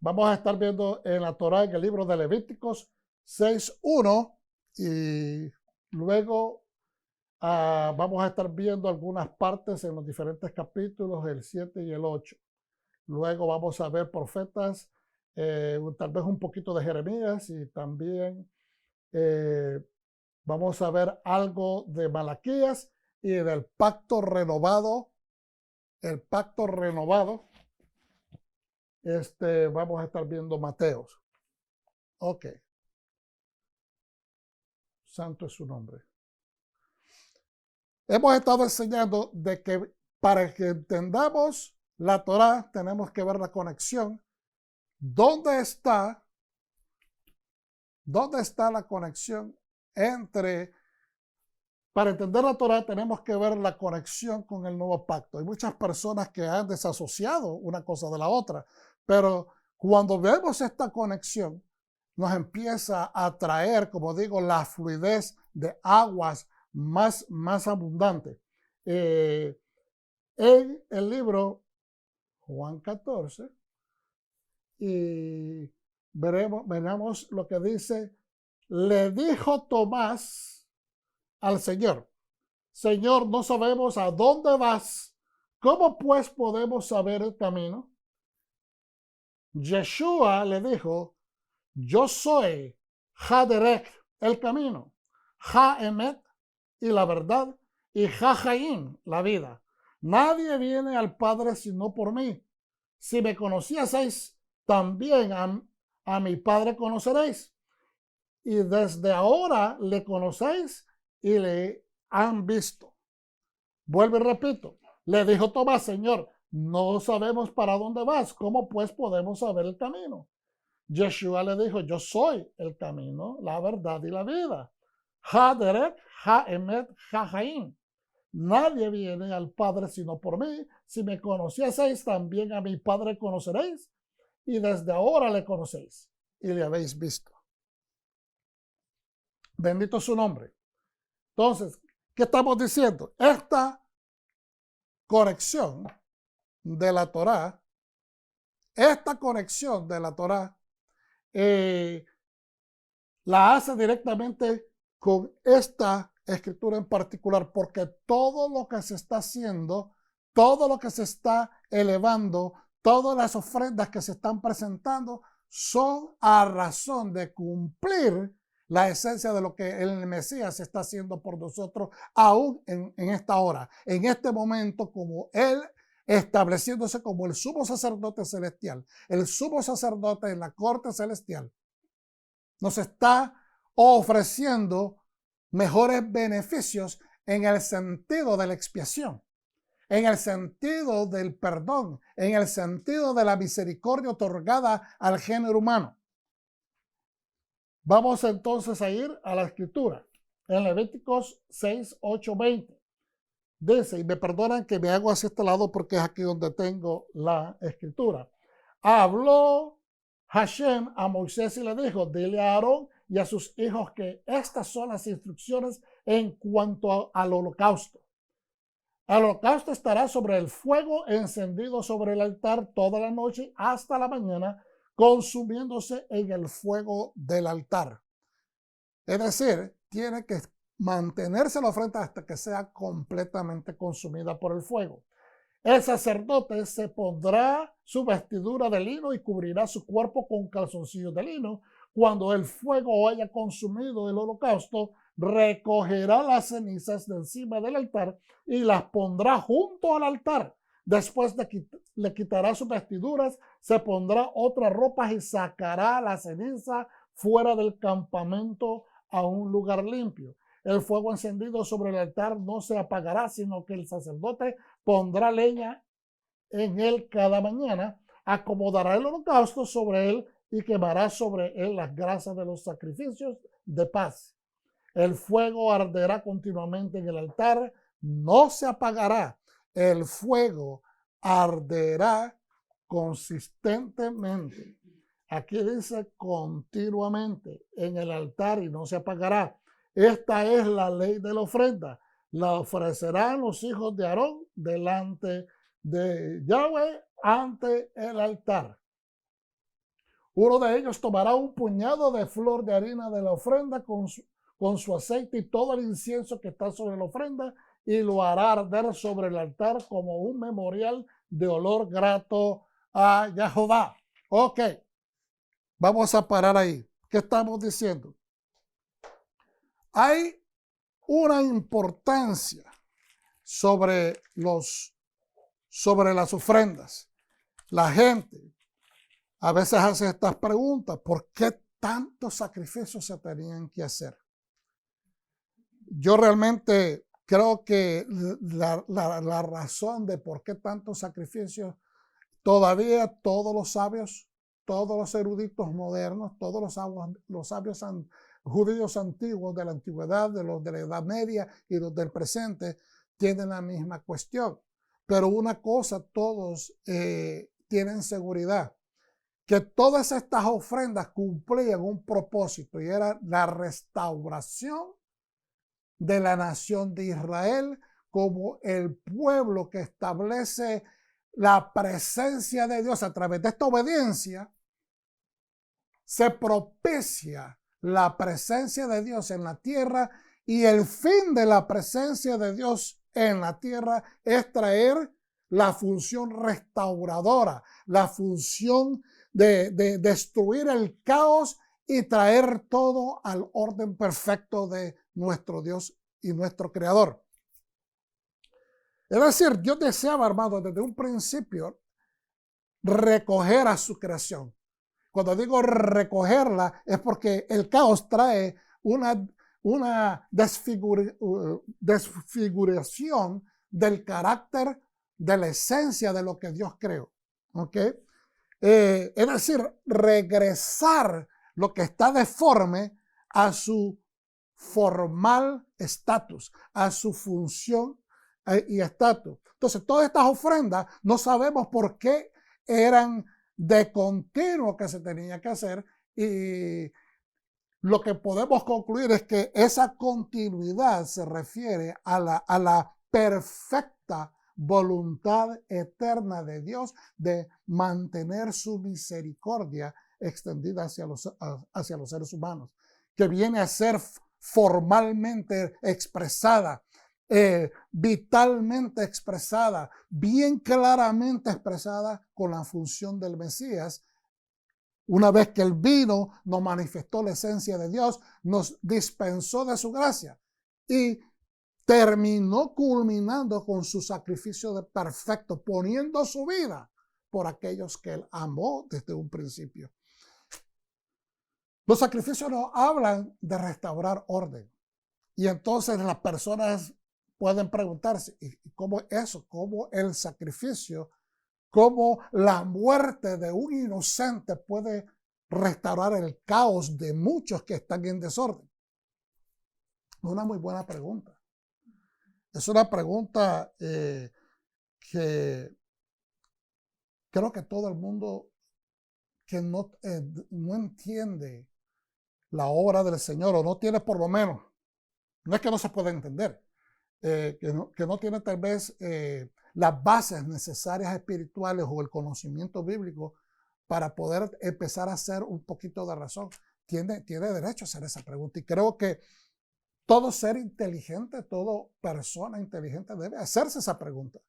Vamos a estar viendo en la Torá, en el libro de Levíticos 6:1, y luego vamos a estar viendo algunas partes en los diferentes capítulos, el 7 y el 8. Luego vamos a ver profetas, tal vez un poquito de Jeremías, y también vamos a ver algo de Malaquías y del pacto renovado. El pacto renovado. Vamos a estar viendo Mateos. Ok. Santo es su nombre. Hemos estado enseñando de que para que entendamos la Torá tenemos que ver la conexión. ¿Dónde está la conexión entre... Para entender la Torá tenemos que ver la conexión con el nuevo pacto. Hay muchas personas que han desasociado una cosa de la otra, pero cuando vemos esta conexión, nos empieza a traer, como digo, la fluidez de aguas más abundante. En el libro Juan 14, y veremos lo que dice: le dijo Tomás al Señor: Señor, no sabemos a dónde vas, ¿cómo pues podemos saber el camino? Yeshua le dijo: yo soy Haderek, el camino, Ha-Emet, y la verdad, y Ha-Jaim, la vida. Nadie viene al Padre sino por mí. Si me conocieseis, también a mi Padre conoceréis. Y desde ahora le conocéis y le han visto. Vuelvo y repito. Le dijo Tomás: Señor, no sabemos para dónde vas, ¿cómo pues podemos saber el camino? Yeshua le dijo: yo soy el camino, la verdad y la vida. Ha-Derek, Ha-Emet, Ha-Jaim. Nadie viene al Padre sino por mí. Si me conocieseis, también a mi Padre conoceréis. Y desde ahora le conocéis y le habéis visto. Bendito su nombre. Entonces, ¿qué estamos diciendo? Esta conexión de la Torá, la hace directamente con esta escritura en particular, porque todo lo que se está haciendo, todo lo que se está elevando, todas las ofrendas que se están presentando son a razón de cumplir la esencia de lo que el Mesías está haciendo por nosotros aún en esta hora, en este momento, como Él estableciéndose como el sumo sacerdote celestial, el sumo sacerdote en la corte celestial. Nos está ofreciendo mejores beneficios en el sentido de la expiación, en el sentido del perdón, en el sentido de la misericordia otorgada al género humano. Vamos entonces a ir a la escritura. En Levíticos 6, 8, 20. Dice, y me perdonan que me hago hacia este lado porque es aquí donde tengo la escritura. Habló Hashem a Moisés y le dijo: dile a Aarón y a sus hijos que estas son las instrucciones en cuanto al holocausto. El holocausto estará sobre el fuego encendido sobre el altar toda la noche hasta la mañana, consumiéndose en el fuego del altar. Es decir, tiene que mantenerse la ofrenda hasta que sea completamente consumida por el fuego. El sacerdote se pondrá su vestidura de lino y cubrirá su cuerpo con calzoncillos de lino. Cuando el fuego haya consumido el holocausto, recogerá las cenizas de encima del altar y las pondrá junto al altar. Después le quitará sus vestiduras, se pondrá otras ropas y sacará la ceniza fuera del campamento a un lugar limpio. El fuego encendido sobre el altar no se apagará, sino que el sacerdote pondrá leña en él cada mañana, acomodará el holocausto sobre él y quemará sobre él las grasas de los sacrificios de paz. El fuego arderá continuamente en el altar, no se apagará. El fuego arderá consistentemente. Aquí dice continuamente en el altar y no se apagará. Esta es la ley de la ofrenda. La ofrecerán los hijos de Aarón delante de Yahweh ante el altar. Uno de ellos tomará un puñado de flor de harina de la ofrenda con su aceite y todo el incienso que está sobre la ofrenda y lo hará arder sobre el altar como un memorial de olor grato a Jehová. Ok, vamos a parar ahí. ¿Qué estamos diciendo? Hay una importancia sobre las ofrendas. La gente a veces hace estas preguntas: ¿por qué tantos sacrificios se tenían que hacer? Yo realmente creo que la razón de por qué tantos sacrificios, todavía todos los sabios, todos los eruditos modernos, todos los sabios judíos antiguos de la antigüedad, de los de la Edad Media y los del presente, tienen la misma cuestión. Pero una cosa, todos tienen seguridad: que todas estas ofrendas cumplían un propósito, y era la restauración de la nación de Israel como el pueblo que establece la presencia de Dios. A través de esta obediencia se propicia la presencia de Dios en la tierra, y el fin de la presencia de Dios en la tierra es traer la función restauradora, la función de destruir el caos y traer todo al orden perfecto de nuestro Dios y nuestro Creador. Es decir, Dios deseaba, hermano, desde un principio recoger a su creación. Cuando digo recogerla, es porque el caos trae una desfiguración del carácter, de la esencia de lo que Dios creó. ¿Ok? Es decir, regresar lo que está deforme a su formal estatus, a su función y estatus. Entonces, todas estas ofrendas no sabemos por qué eran de continuo que se tenía que hacer, y lo que podemos concluir es que esa continuidad se refiere a la perfecta voluntad eterna de Dios de mantener su misericordia extendida hacia los seres humanos, que viene a ser formalmente expresada, vitalmente expresada, bien claramente expresada con la función del Mesías. Una vez que Él vino, nos manifestó la esencia de Dios, nos dispensó de su gracia y terminó culminando con su sacrificio perfecto, poniendo su vida por aquellos que Él amó desde un principio. Los sacrificios nos hablan de restaurar orden. Y entonces las personas pueden preguntarse: ¿y cómo eso? ¿Cómo el sacrificio, cómo la muerte de un inocente puede restaurar el caos de muchos que están en desorden? Una muy buena pregunta. Es una pregunta que creo que todo el mundo que no entiende la obra del Señor, o no tiene, por lo menos, no es que no se pueda entender, que no tiene tal vez las bases necesarias espirituales o el conocimiento bíblico para poder empezar a hacer un poquito de razón, tiene derecho a hacer esa pregunta. Y creo que todo ser inteligente, toda persona inteligente debe hacerse esa pregunta.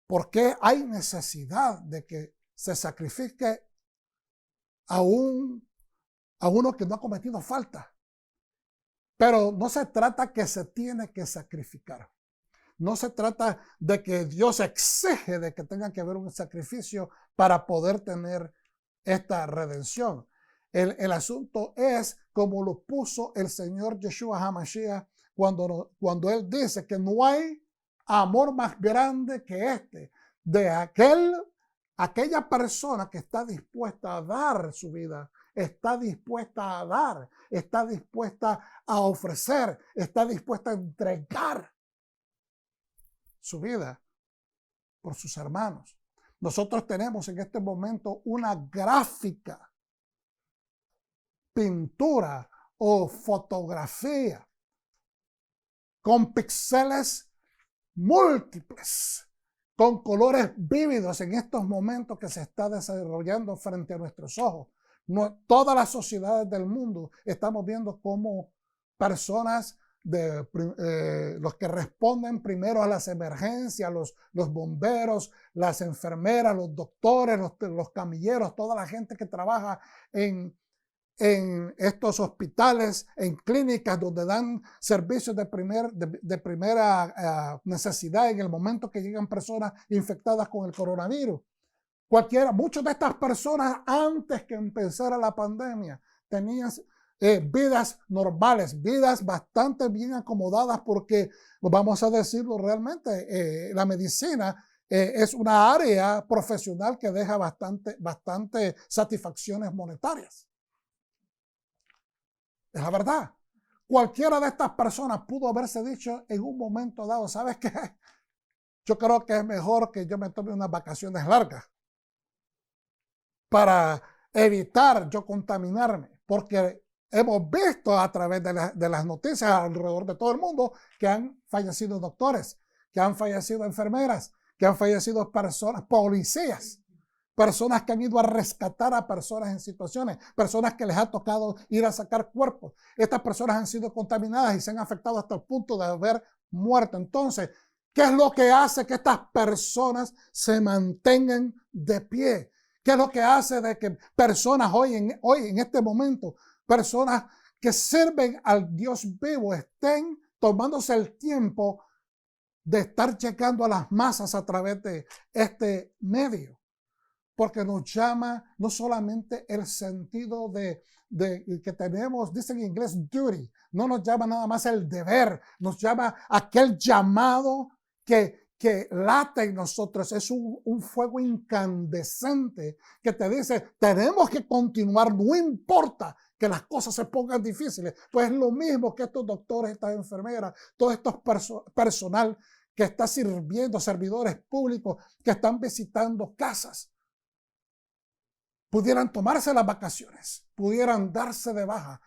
¿Por qué hay necesidad de que se sacrifique a uno que no ha cometido falta? Pero no se trata que se tiene que sacrificar. No se trata de que Dios exige de que tenga que haber un sacrificio para poder tener esta redención. El asunto es como lo puso el Señor Yeshua HaMashiach cuando Él dice que no hay amor más grande que este, de aquella persona que está dispuesta a dar su vida, está dispuesta a dar, está dispuesta a ofrecer, está dispuesta a entregar su vida por sus hermanos. Nosotros tenemos en este momento una gráfica, pintura o fotografía con píxeles múltiples, con colores vívidos en estos momentos que se está desarrollando frente a nuestros ojos, No, todas las sociedades del mundo estamos viendo cómo personas los que responden primero a las emergencias, los bomberos, las enfermeras, los doctores, los camilleros, toda la gente que trabaja en estos hospitales, en clínicas donde dan servicios de primera necesidad en el momento que llegan personas infectadas con el coronavirus. Muchas de estas personas antes que empezara la pandemia tenían vidas normales, vidas bastante bien acomodadas porque, vamos a decirlo realmente, la medicina es una área profesional que deja bastante satisfacciones monetarias. Es la verdad. Cualquiera de estas personas pudo haberse dicho en un momento dado, ¿sabes qué? Yo creo que es mejor que yo me tome unas vacaciones largas para evitar yo contaminarme, porque hemos visto a través de las noticias alrededor de todo el mundo que han fallecido doctores, que han fallecido enfermeras, que han fallecido personas, policías, personas que han ido a rescatar a personas en situaciones, personas que les ha tocado ir a sacar cuerpos. Estas personas han sido contaminadas y se han afectado hasta el punto de haber muerto. Entonces, ¿qué es lo que hace que estas personas se mantengan de pie? ¿Qué es lo que hace de que personas hoy en este momento, personas que sirven al Dios vivo, estén tomándose el tiempo de estar llegando a las masas a través de este medio? Porque nos llama no solamente el sentido de que tenemos, dicen en inglés, duty, no nos llama nada más el deber, nos llama aquel llamado que late en nosotros, es un fuego incandescente que te dice, tenemos que continuar, no importa que las cosas se pongan difíciles. Pues es lo mismo que estos doctores, estas enfermeras, todo estos personal que está sirviendo, servidores públicos que están visitando casas. Pudieran tomarse las vacaciones, pudieran darse de baja,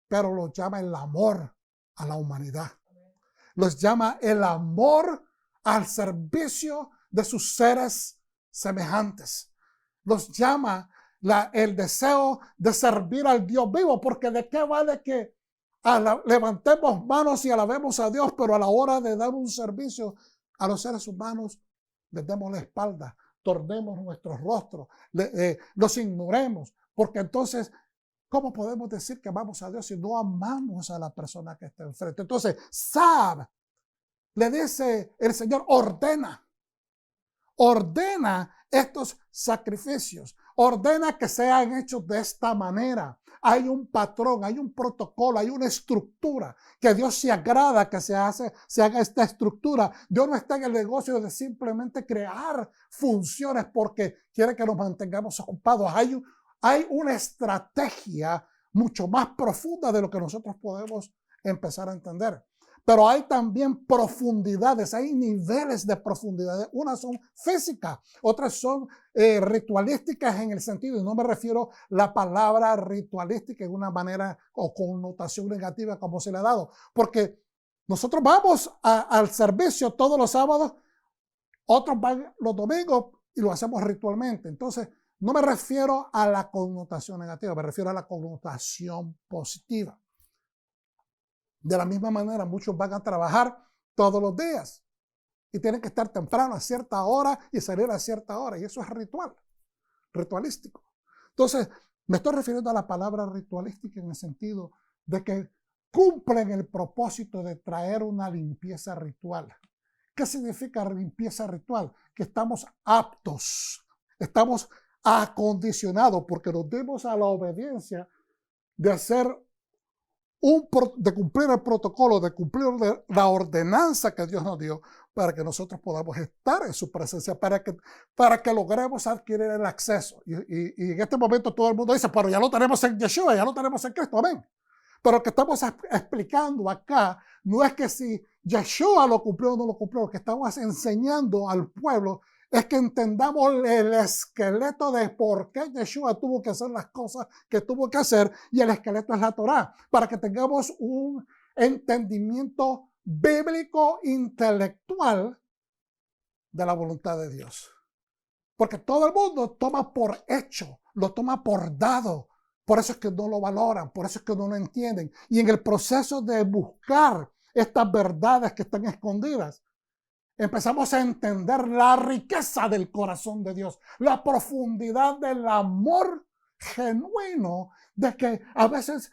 pero los llama el amor a la humanidad. Los llama el amor al servicio de sus seres semejantes. Los llama el deseo de servir al Dios vivo, porque ¿de qué vale que levantemos manos y alabemos a Dios, pero a la hora de dar un servicio a los seres humanos les demos la espalda, tornemos nuestros rostros, los ignoremos? Porque entonces, ¿cómo podemos decir que amamos a Dios si no amamos a la persona que está enfrente? Entonces, le dice el Señor, ordena estos sacrificios, ordena que sean hechos de esta manera. Hay un patrón, hay un protocolo, hay una estructura que Dios se agrada que se haga esta estructura. Dios no está en el negocio de simplemente crear funciones porque quiere que nos mantengamos ocupados. Hay una estrategia mucho más profunda de lo que nosotros podemos empezar a entender. Pero hay también profundidades, hay niveles de profundidades. Unas son físicas, otras son ritualísticas en el sentido, y no me refiero a la palabra ritualística en una manera o connotación negativa como se le ha dado, porque nosotros vamos al servicio todos los sábados, otros van los domingos y lo hacemos ritualmente. Entonces, no me refiero a la connotación negativa, me refiero a la connotación positiva. De la misma manera, muchos van a trabajar todos los días y tienen que estar temprano a cierta hora y salir a cierta hora. Y eso es ritualístico. Entonces, me estoy refiriendo a la palabra ritualística en el sentido de que cumplen el propósito de traer una limpieza ritual. ¿Qué significa limpieza ritual? Que estamos aptos, estamos acondicionados porque nos dimos a la obediencia de hacer de cumplir el protocolo, de cumplir la ordenanza que Dios nos dio para que nosotros podamos estar en su presencia, para que logremos adquirir el acceso. Y en este momento todo el mundo dice, pero ya lo tenemos en Yeshua, ya lo tenemos en Cristo, amén. Pero lo que estamos explicando acá no es que si Yeshua lo cumplió o no lo cumplió, lo que estamos enseñando al pueblo es que entendamos el esqueleto de por qué Yeshua tuvo que hacer las cosas que tuvo que hacer, y el esqueleto es la Torá, para que tengamos un entendimiento bíblico intelectual de la voluntad de Dios. Porque todo el mundo toma por hecho, lo toma por dado Por eso es que no lo valoran, por eso es que no lo entienden. Y en el proceso de buscar estas verdades que están escondidas, empezamos a entender la riqueza del corazón de Dios, la profundidad del amor genuino, de que a veces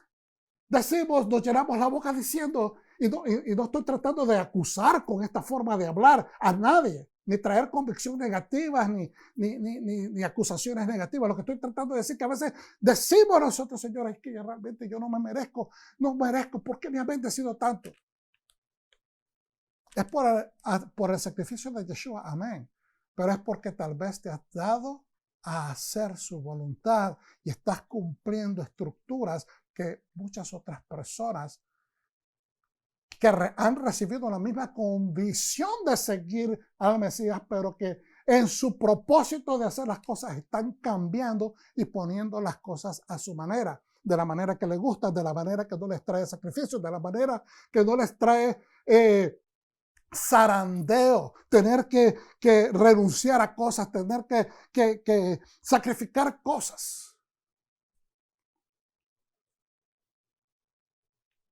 decimos, nos llenamos la boca diciendo, y no estoy tratando de acusar con esta forma de hablar a nadie, ni traer convicciones negativas, ni acusaciones negativas. Lo que estoy tratando de decir es que a veces decimos nosotros, Señor, es que realmente yo no merezco, ¿por qué me has bendecido tanto? Es por el sacrificio de Yeshua, amén. Pero es porque tal vez te has dado a hacer su voluntad y estás cumpliendo estructuras que muchas otras personas que han recibido la misma condición de seguir al Mesías, pero que en su propósito de hacer las cosas están cambiando y poniendo las cosas a su manera, de la manera que les gusta, de la manera que no les trae sacrificio, de la manera que no les trae zarandeo, tener que renunciar a cosas, tener que sacrificar cosas.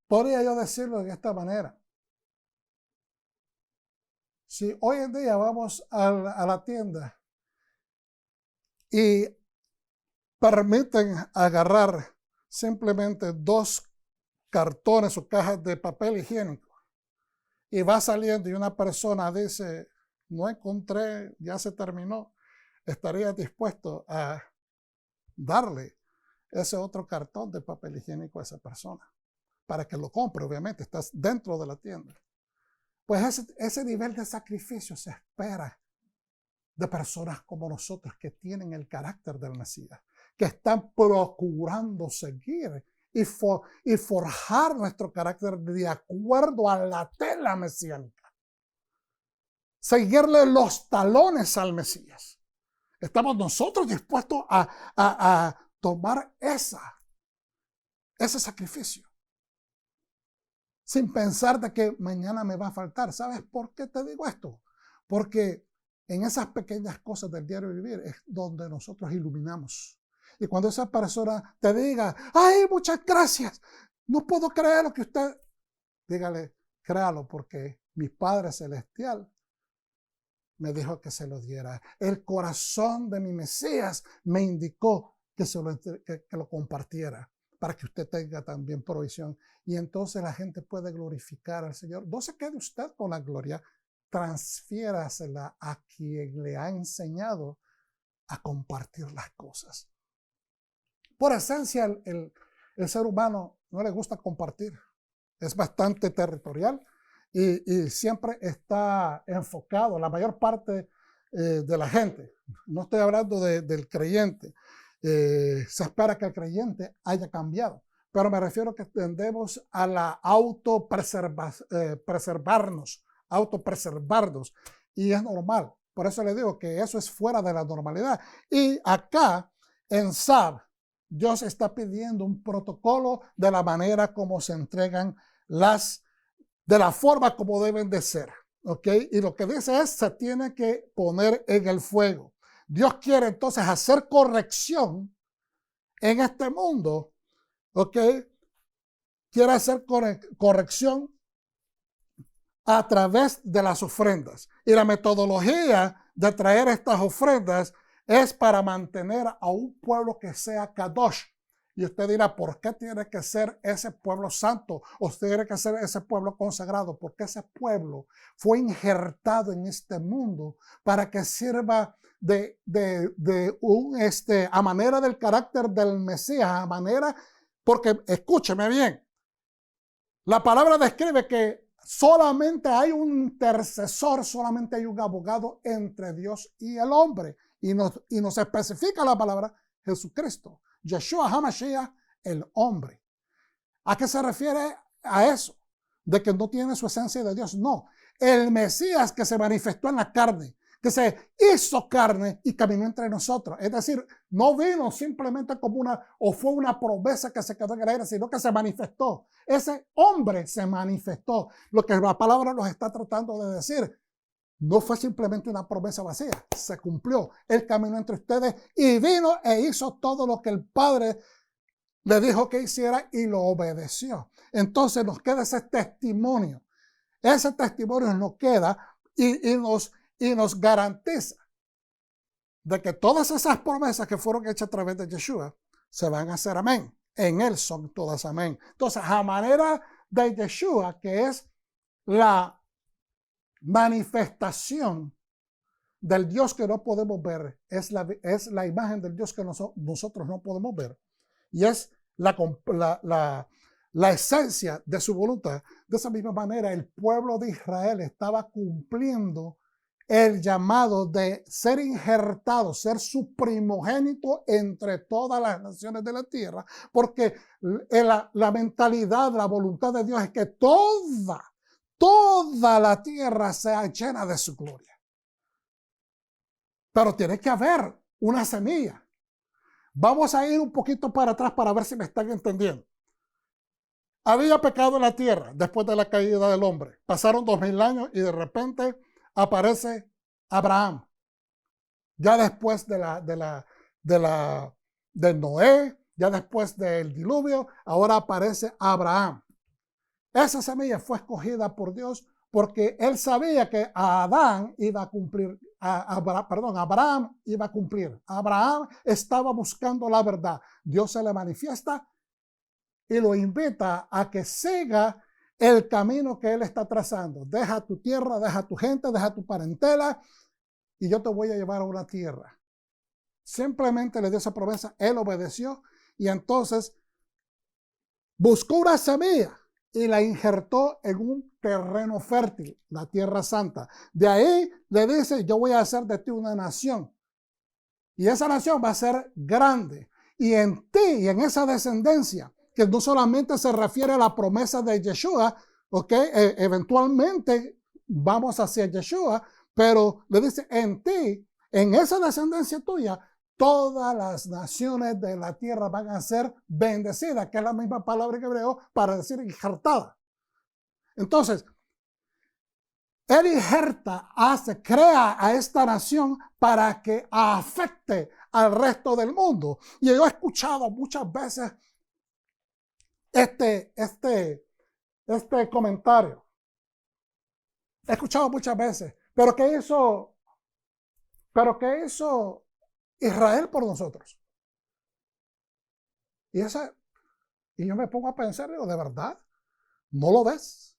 Podría yo decirlo de esta manera. Si hoy en día vamos a la tienda y permiten agarrar simplemente 2 cartones o cajas de papel higiénico y va saliendo y una persona dice, no encontré, ya se terminó, estaría dispuesto a darle ese otro cartón de papel higiénico a esa persona para que lo compre, obviamente, estás dentro de la tienda. Pues ese nivel de sacrificio se espera de personas como nosotros que tienen el carácter del Mesías, que están procurando seguir y forjar nuestro carácter de acuerdo a la tela mesiánica. Seguirle los talones al Mesías. Estamos nosotros dispuestos a tomar ese sacrificio, sin pensar de que mañana me va a faltar. ¿Sabes por qué te digo esto? Porque en esas pequeñas cosas del diario vivir es donde nosotros iluminamos. Y cuando esa persona te diga, ¡ay, muchas gracias! No puedo creer lo que usted... Dígale, créalo, porque mi Padre Celestial me dijo que se lo diera. El corazón de mi Mesías me indicó que lo compartiera, para que usted tenga también provisión. Y entonces la gente puede glorificar al Señor. No se quede usted con la gloria, transfiérasela a quien le ha enseñado a compartir las cosas. Por esencia, el ser humano no le gusta compartir. Es bastante territorial y siempre está enfocado, la mayor parte de la gente. No estoy hablando del creyente. Se espera que el creyente haya cambiado, pero me refiero que tendemos a la autopreservarnos, y es normal. Por eso le digo que eso es fuera de la normalidad. Y acá en SAB, Dios está pidiendo un protocolo de la manera como se entregan de la forma como deben de ser, ¿ok? Y lo que dice es, se tiene que poner en el fuego. Dios quiere entonces hacer corrección en este mundo, ¿ok? Quiere hacer corrección a través de las ofrendas. Y la metodología de traer estas ofrendas es para mantener a un pueblo que sea Kadosh. Y usted dirá, ¿por qué tiene que ser ese pueblo santo? ¿O tiene que ser ese pueblo consagrado? Porque ese pueblo fue injertado en este mundo para que sirva a manera del carácter del Mesías, a manera, porque escúcheme bien, la palabra describe que solamente hay un intercesor, solamente hay un abogado entre Dios y el hombre. Y nos especifica la palabra Jesucristo, Yeshua HaMashiach, el hombre. ¿A qué se refiere a eso? De que no tiene su esencia de Dios. No, el Mesías que se manifestó en la carne, que se hizo carne y caminó entre nosotros. Es decir, no vino simplemente como fue una promesa que se quedó en el aire, sino que se manifestó. Ese hombre se manifestó. Lo que la palabra nos está tratando de decir, no fue simplemente una promesa vacía, se cumplió. Él caminó entre ustedes y vino e hizo todo lo que el Padre le dijo que hiciera y lo obedeció. Entonces nos queda ese testimonio. Ese testimonio nos queda y nos garantiza de que todas esas promesas que fueron hechas a través de Yeshua se van a hacer amén. En Él son todas amén. Entonces, a manera de Yeshua, que es la manifestación del Dios que no podemos ver, es la imagen del Dios que nosotros no podemos ver, y es la esencia de su voluntad. De esa misma manera, el pueblo de Israel estaba cumpliendo el llamado de ser injertado, ser su primogénito entre todas las naciones de la tierra, porque la mentalidad, la voluntad de Dios es que toda la tierra sea llena de su gloria. Pero tiene que haber una semilla. Vamos a ir un poquito para atrás para ver si me están entendiendo. Había pecado en la tierra después de la caída del hombre. Pasaron 2000 años y de repente aparece Abraham. Ya después de Noé, ya después del diluvio, ahora aparece Abraham. Esa semilla fue escogida por Dios porque él sabía que Abraham iba a cumplir. Abraham estaba buscando la verdad. Dios se le manifiesta y lo invita a que siga el camino que él está trazando. Deja tu tierra, deja tu gente, deja tu parentela y yo te voy a llevar a una tierra. Simplemente le dio esa promesa, él obedeció y entonces buscó una semilla y la injertó en un terreno fértil, la tierra santa. De ahí le dice, yo voy a hacer de ti una nación. Y esa nación va a ser grande. Y en ti y en esa descendencia, que no solamente se refiere a la promesa de Yeshua, eventualmente vamos hacia Yeshua, pero le dice, en ti, en esa descendencia tuya, todas las naciones de la tierra van a ser bendecidas, que es la misma palabra en hebreo para decir injertada. Entonces, él injerta, crea a esta nación para que afecte al resto del mundo. Y yo he escuchado muchas veces este comentario. He escuchado muchas veces, pero ¿qué hizo Israel por nosotros? Y yo me pongo a pensar, digo, ¿de verdad? ¿No lo ves?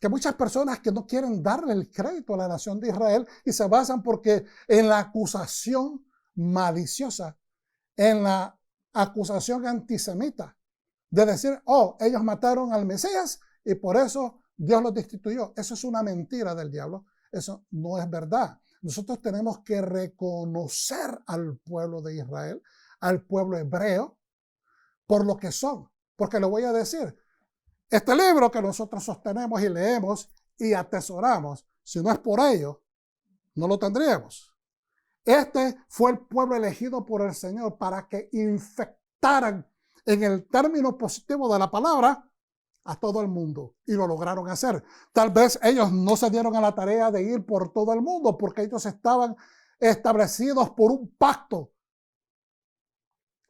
Que muchas personas que no quieren darle el crédito a la nación de Israel y se basan porque en la acusación maliciosa, en la acusación antisemita, de decir, oh, ellos mataron al Mesías y por eso Dios los destituyó. Eso es una mentira del diablo. Eso no es verdad. Nosotros tenemos que reconocer al pueblo de Israel, al pueblo hebreo, por lo que son. Porque le voy a decir, este libro que nosotros sostenemos y leemos y atesoramos, si no es por ello, no lo tendríamos. Este fue el pueblo elegido por el Señor para que infectaran, en el término positivo de la palabra, a todo el mundo, y lo lograron hacer. Tal vez ellos no se dieron a la tarea de ir por todo el mundo porque ellos estaban establecidos por un pacto.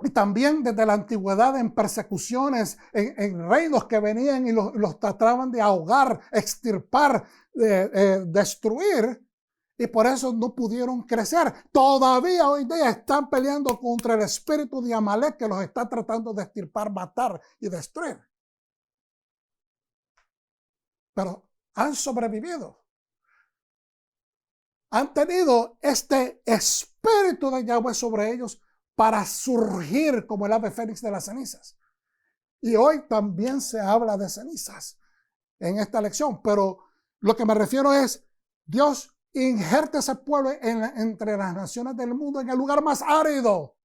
Y también desde la antigüedad en persecuciones, en reinos que venían y los trataban de ahogar, extirpar, destruir, y por eso no pudieron crecer. Todavía hoy día están peleando contra el espíritu de Amalek que los está tratando de extirpar, matar y destruir. Pero han sobrevivido. Han tenido este espíritu de Yahweh sobre ellos para surgir como el ave fénix de las cenizas. Y hoy también se habla de cenizas en esta lección, pero lo que me refiero es, Dios injerta ese pueblo entre las naciones del mundo en el lugar más árido,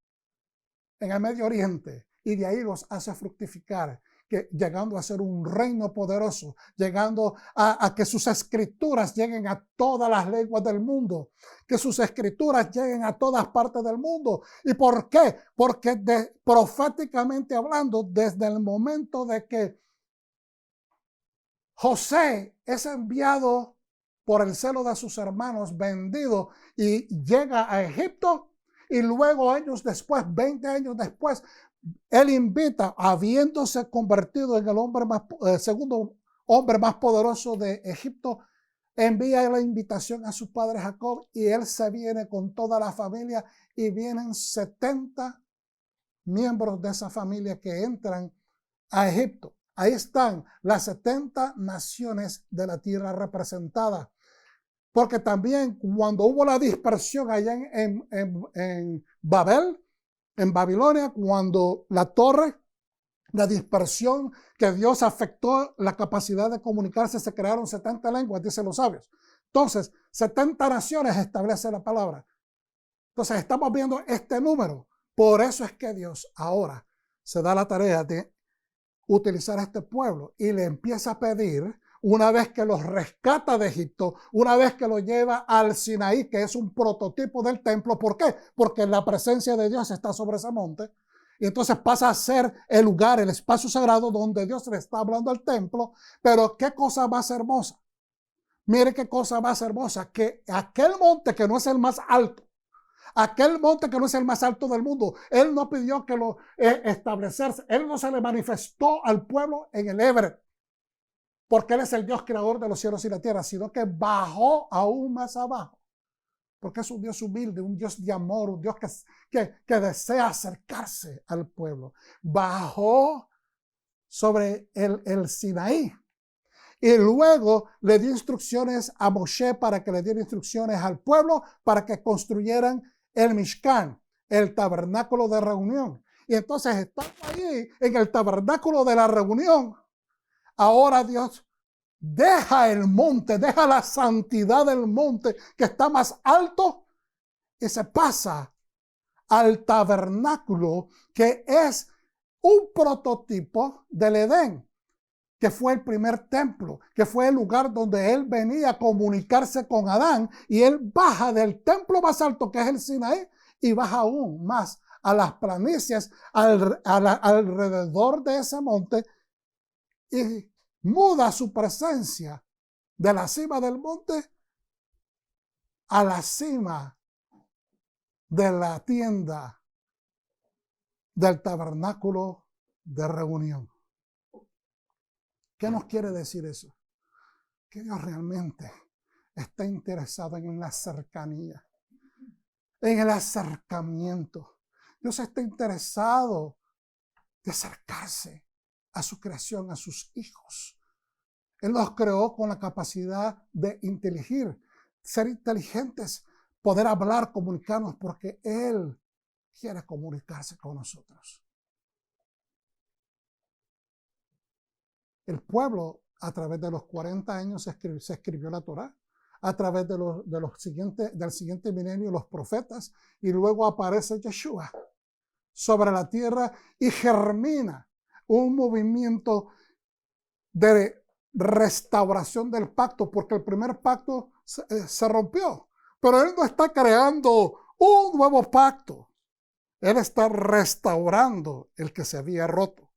en el Medio Oriente, y de ahí los hace fructificar, llegando a ser un reino poderoso, llegando a que sus escrituras lleguen a todas las lenguas del mundo, que sus escrituras lleguen a todas partes del mundo. ¿Y por qué? Porque proféticamente hablando, desde el momento de que José es enviado por el celo de sus hermanos, vendido y llega a Egipto, y luego años después, 20 años después, Él invita, habiéndose convertido en el hombre segundo hombre más poderoso de Egipto, envía la invitación a su padre Jacob y él se viene con toda la familia y vienen 70 miembros de esa familia que entran a Egipto. Ahí están las 70 naciones de la tierra representadas. Porque también cuando hubo la dispersión allá en Babel, en Babilonia, cuando la torre, la dispersión que Dios afectó la capacidad de comunicarse, se crearon 70 lenguas, dicen los sabios. Entonces, 70 naciones establece la palabra. Entonces, estamos viendo este número. Por eso es que Dios ahora se da la tarea de utilizar a este pueblo y le empieza a pedir, una vez que los rescata de Egipto, una vez que lo lleva al Sinaí, que es un prototipo del templo. ¿Por qué? Porque la presencia de Dios está sobre ese monte. Y entonces pasa a ser el lugar, el espacio sagrado donde Dios le está hablando al templo. Pero qué cosa más hermosa. Mire qué cosa más hermosa, que aquel monte que no es el más alto, aquel monte que no es el más alto del mundo, él no pidió que lo establecerse, él no se le manifestó al pueblo en el Everest, porque él es el Dios creador de los cielos y la tierra, sino que bajó aún más abajo, porque es un Dios humilde, un Dios de amor, un Dios que desea acercarse al pueblo. Bajó sobre el Sinaí y luego le dio instrucciones a Moshe para que le diera instrucciones al pueblo para que construyeran el Mishkan, el tabernáculo de reunión. Y entonces estando ahí en el tabernáculo de la reunión, ahora Dios deja el monte, deja la santidad del monte que está más alto y se pasa al tabernáculo, que es un prototipo del Edén, que fue el primer templo, que fue el lugar donde él venía a comunicarse con Adán, y él baja del templo más alto, que es el Sinaí, y baja aún más a las planicies alrededor de ese monte y muda su presencia de la cima del monte a la cima de la tienda del tabernáculo de reunión. ¿Qué nos quiere decir eso? Que Dios realmente está interesado en la cercanía, en el acercamiento. Dios está interesado de acercarse a su creación, a sus hijos. Él los creó con la capacidad de inteligir, ser inteligentes, poder hablar, comunicarnos, porque Él quiere comunicarse con nosotros. El pueblo, a través de los 40 años, se escribió la Torá. A través del siguiente milenio, los profetas, y luego aparece Yeshua sobre la tierra y germina un movimiento de restauración del pacto, porque el primer pacto se rompió, pero él no está creando un nuevo pacto, él está restaurando el que se había roto,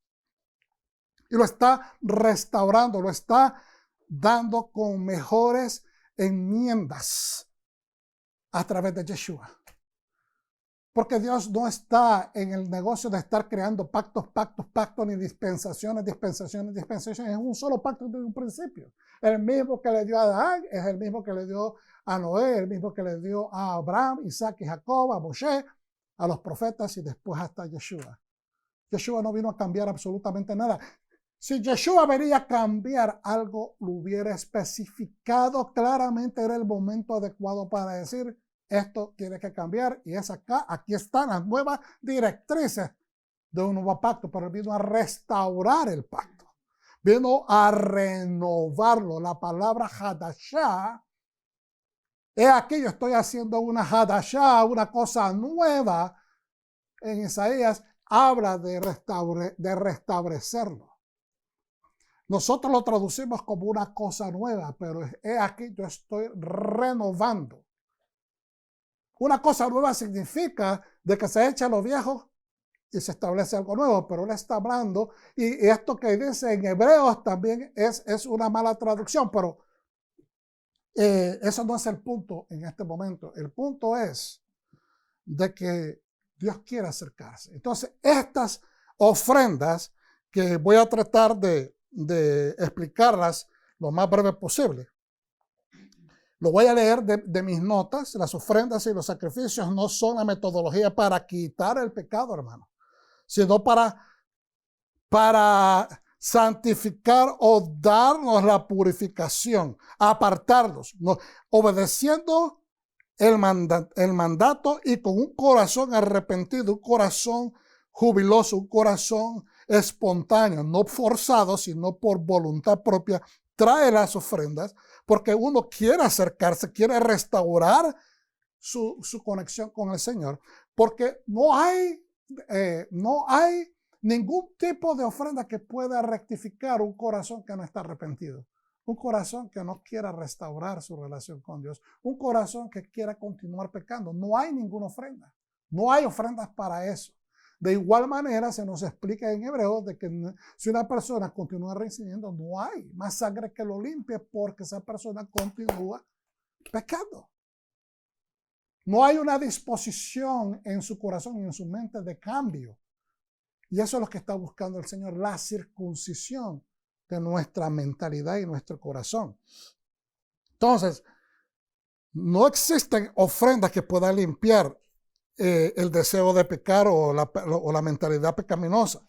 y lo está restaurando, lo está dando con mejores enmiendas a través de Yeshua. Porque Dios no está en el negocio de estar creando pactos, ni dispensaciones. Es un solo pacto desde un principio. El mismo que le dio a Adán es el mismo que le dio a Noé, el mismo que le dio a Abraham, Isaac y Jacob, a Moshe, a los profetas y después hasta Yeshua. Yeshua no vino a cambiar absolutamente nada. Si Yeshua venía a cambiar algo, lo hubiera especificado claramente, era el momento adecuado para decir: esto tiene que cambiar, y es acá, aquí están las nuevas directrices de un nuevo pacto. Pero él vino a restaurar el pacto, vino a renovarlo. La palabra Hadashah, he aquí yo estoy haciendo una Hadashah, una cosa nueva. En Isaías habla de restablecerlo. Nosotros lo traducimos como una cosa nueva, pero he aquí yo estoy renovando. Una cosa nueva significa de que se echa lo viejo y se establece algo nuevo, pero él está hablando, y esto que dice en Hebreos también es una mala traducción, pero eso no es el punto en este momento. El punto es de que Dios quiere acercarse. Entonces, estas ofrendas que voy a tratar de explicarlas lo más breve posible. Lo voy a leer de mis notas. Las ofrendas y los sacrificios no son la metodología para quitar el pecado, hermano, sino para santificar o darnos la purificación, apartarnos, obedeciendo el mandato y con un corazón arrepentido, un corazón jubiloso, un corazón espontáneo, no forzado, sino por voluntad propia, trae las ofrendas porque uno quiere acercarse, quiere restaurar su conexión con el Señor, porque no hay ningún tipo de ofrenda que pueda rectificar un corazón que no está arrepentido. Un corazón que no quiera restaurar su relación con Dios. Un corazón que quiera continuar pecando. No hay ninguna ofrenda. No hay ofrendas para eso. De igual manera se nos explica en Hebreos de que si una persona continúa reincidiendo, no hay más sangre que lo limpie porque esa persona continúa pecando. No hay una disposición en su corazón y en su mente de cambio. Y eso es lo que está buscando el Señor, la circuncisión de nuestra mentalidad y nuestro corazón. Entonces, no existen ofrendas que puedan limpiar el deseo de pecar o la mentalidad pecaminosa.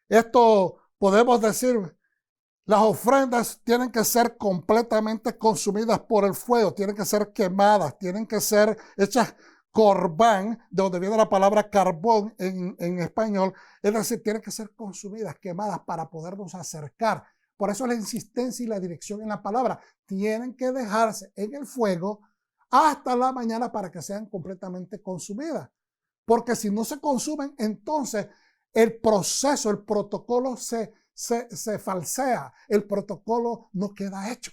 Esto podemos decir, las ofrendas tienen que ser completamente consumidas por el fuego, tienen que ser quemadas, tienen que ser hechas corbán, de donde viene la palabra carbón en español, es decir, tienen que ser consumidas, quemadas para podernos acercar. Por eso la insistencia y la dirección en la palabra. Tienen que dejarse en el fuego hasta la mañana para que sean completamente consumidas. Porque si no se consumen, entonces el proceso, el protocolo se falsea. El protocolo no queda hecho.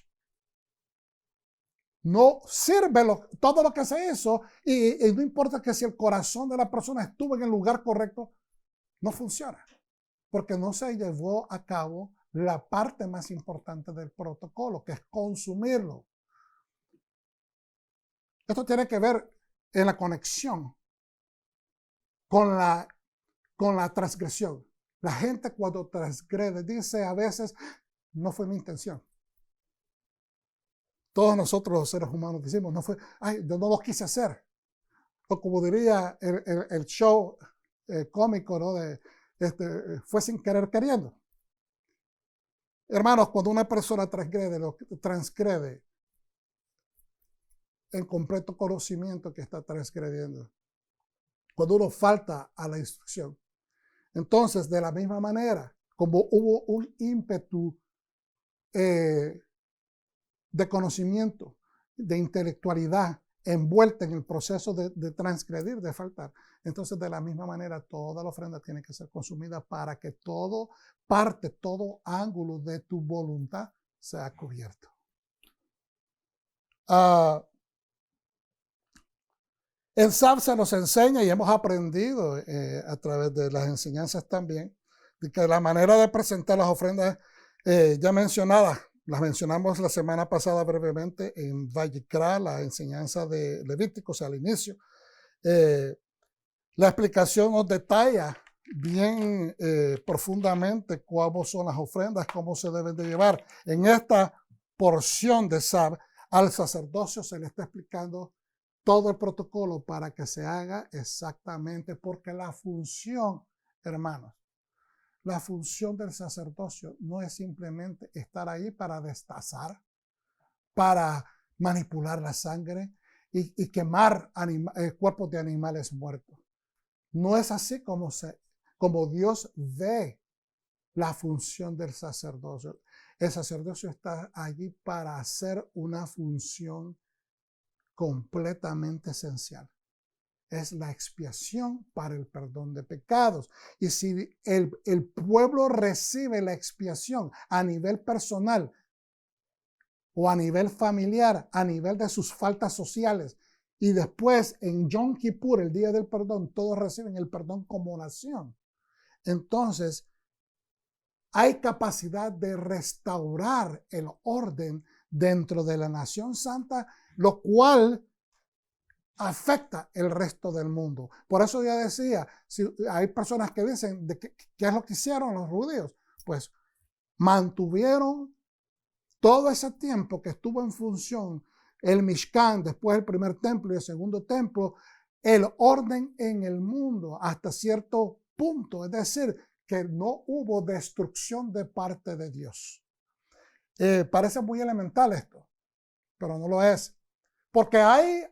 No sirve todo lo que se hizo y no importa que si el corazón de la persona estuvo en el lugar correcto, no funciona. Porque no se llevó a cabo la parte más importante del protocolo, que es consumirlo. Esto tiene que ver en la conexión con la transgresión. La gente cuando transgrede dice a veces, no fue mi intención. Todos nosotros los seres humanos decimos, no fue, yo no lo quise hacer. O como diría el show cómico, ¿no? Fue sin querer queriendo. Hermanos, cuando una persona transgrede en completo conocimiento que está transgrediendo, cuando uno falta a la instrucción, entonces de la misma manera, como hubo un ímpetu de conocimiento, de intelectualidad envuelta en el proceso de transgredir, de faltar, entonces de la misma manera toda la ofrenda tiene que ser consumida para que todo ángulo de tu voluntad sea cubierto. El SAB se nos enseña y hemos aprendido a través de las enseñanzas también, de que la manera de presentar las ofrendas ya mencionadas, las mencionamos la semana pasada brevemente en Vallecra, la enseñanza de Levíticos al inicio. La explicación nos detalla bien profundamente cómo son las ofrendas, cómo se deben de llevar. En esta porción de SAB, al sacerdocio se le está explicando todo el protocolo para que se haga exactamente, porque la función, hermanos, la función del sacerdocio no es simplemente estar ahí para destazar, para manipular la sangre y quemar cuerpos de animales muertos. No es así como Dios ve la función del sacerdocio. El sacerdocio está allí para hacer una función completamente esencial. Es la expiación para el perdón de pecados. Y si el pueblo recibe la expiación a nivel personal o a nivel familiar, a nivel de sus faltas sociales, y después en Yom Kippur, el día del perdón, todos reciben el perdón como nación, entonces hay capacidad de restaurar el orden dentro de la nación santa, lo cual afecta el resto del mundo. Por eso yo decía, si hay personas que dicen, ¿qué es lo que hicieron los judíos? Pues mantuvieron todo ese tiempo que estuvo en función el Mishkan, después el primer templo y el segundo templo, el orden en el mundo hasta cierto punto. Es decir, que no hubo destrucción de parte de Dios. Parece muy elemental esto, pero no lo es. Porque hay,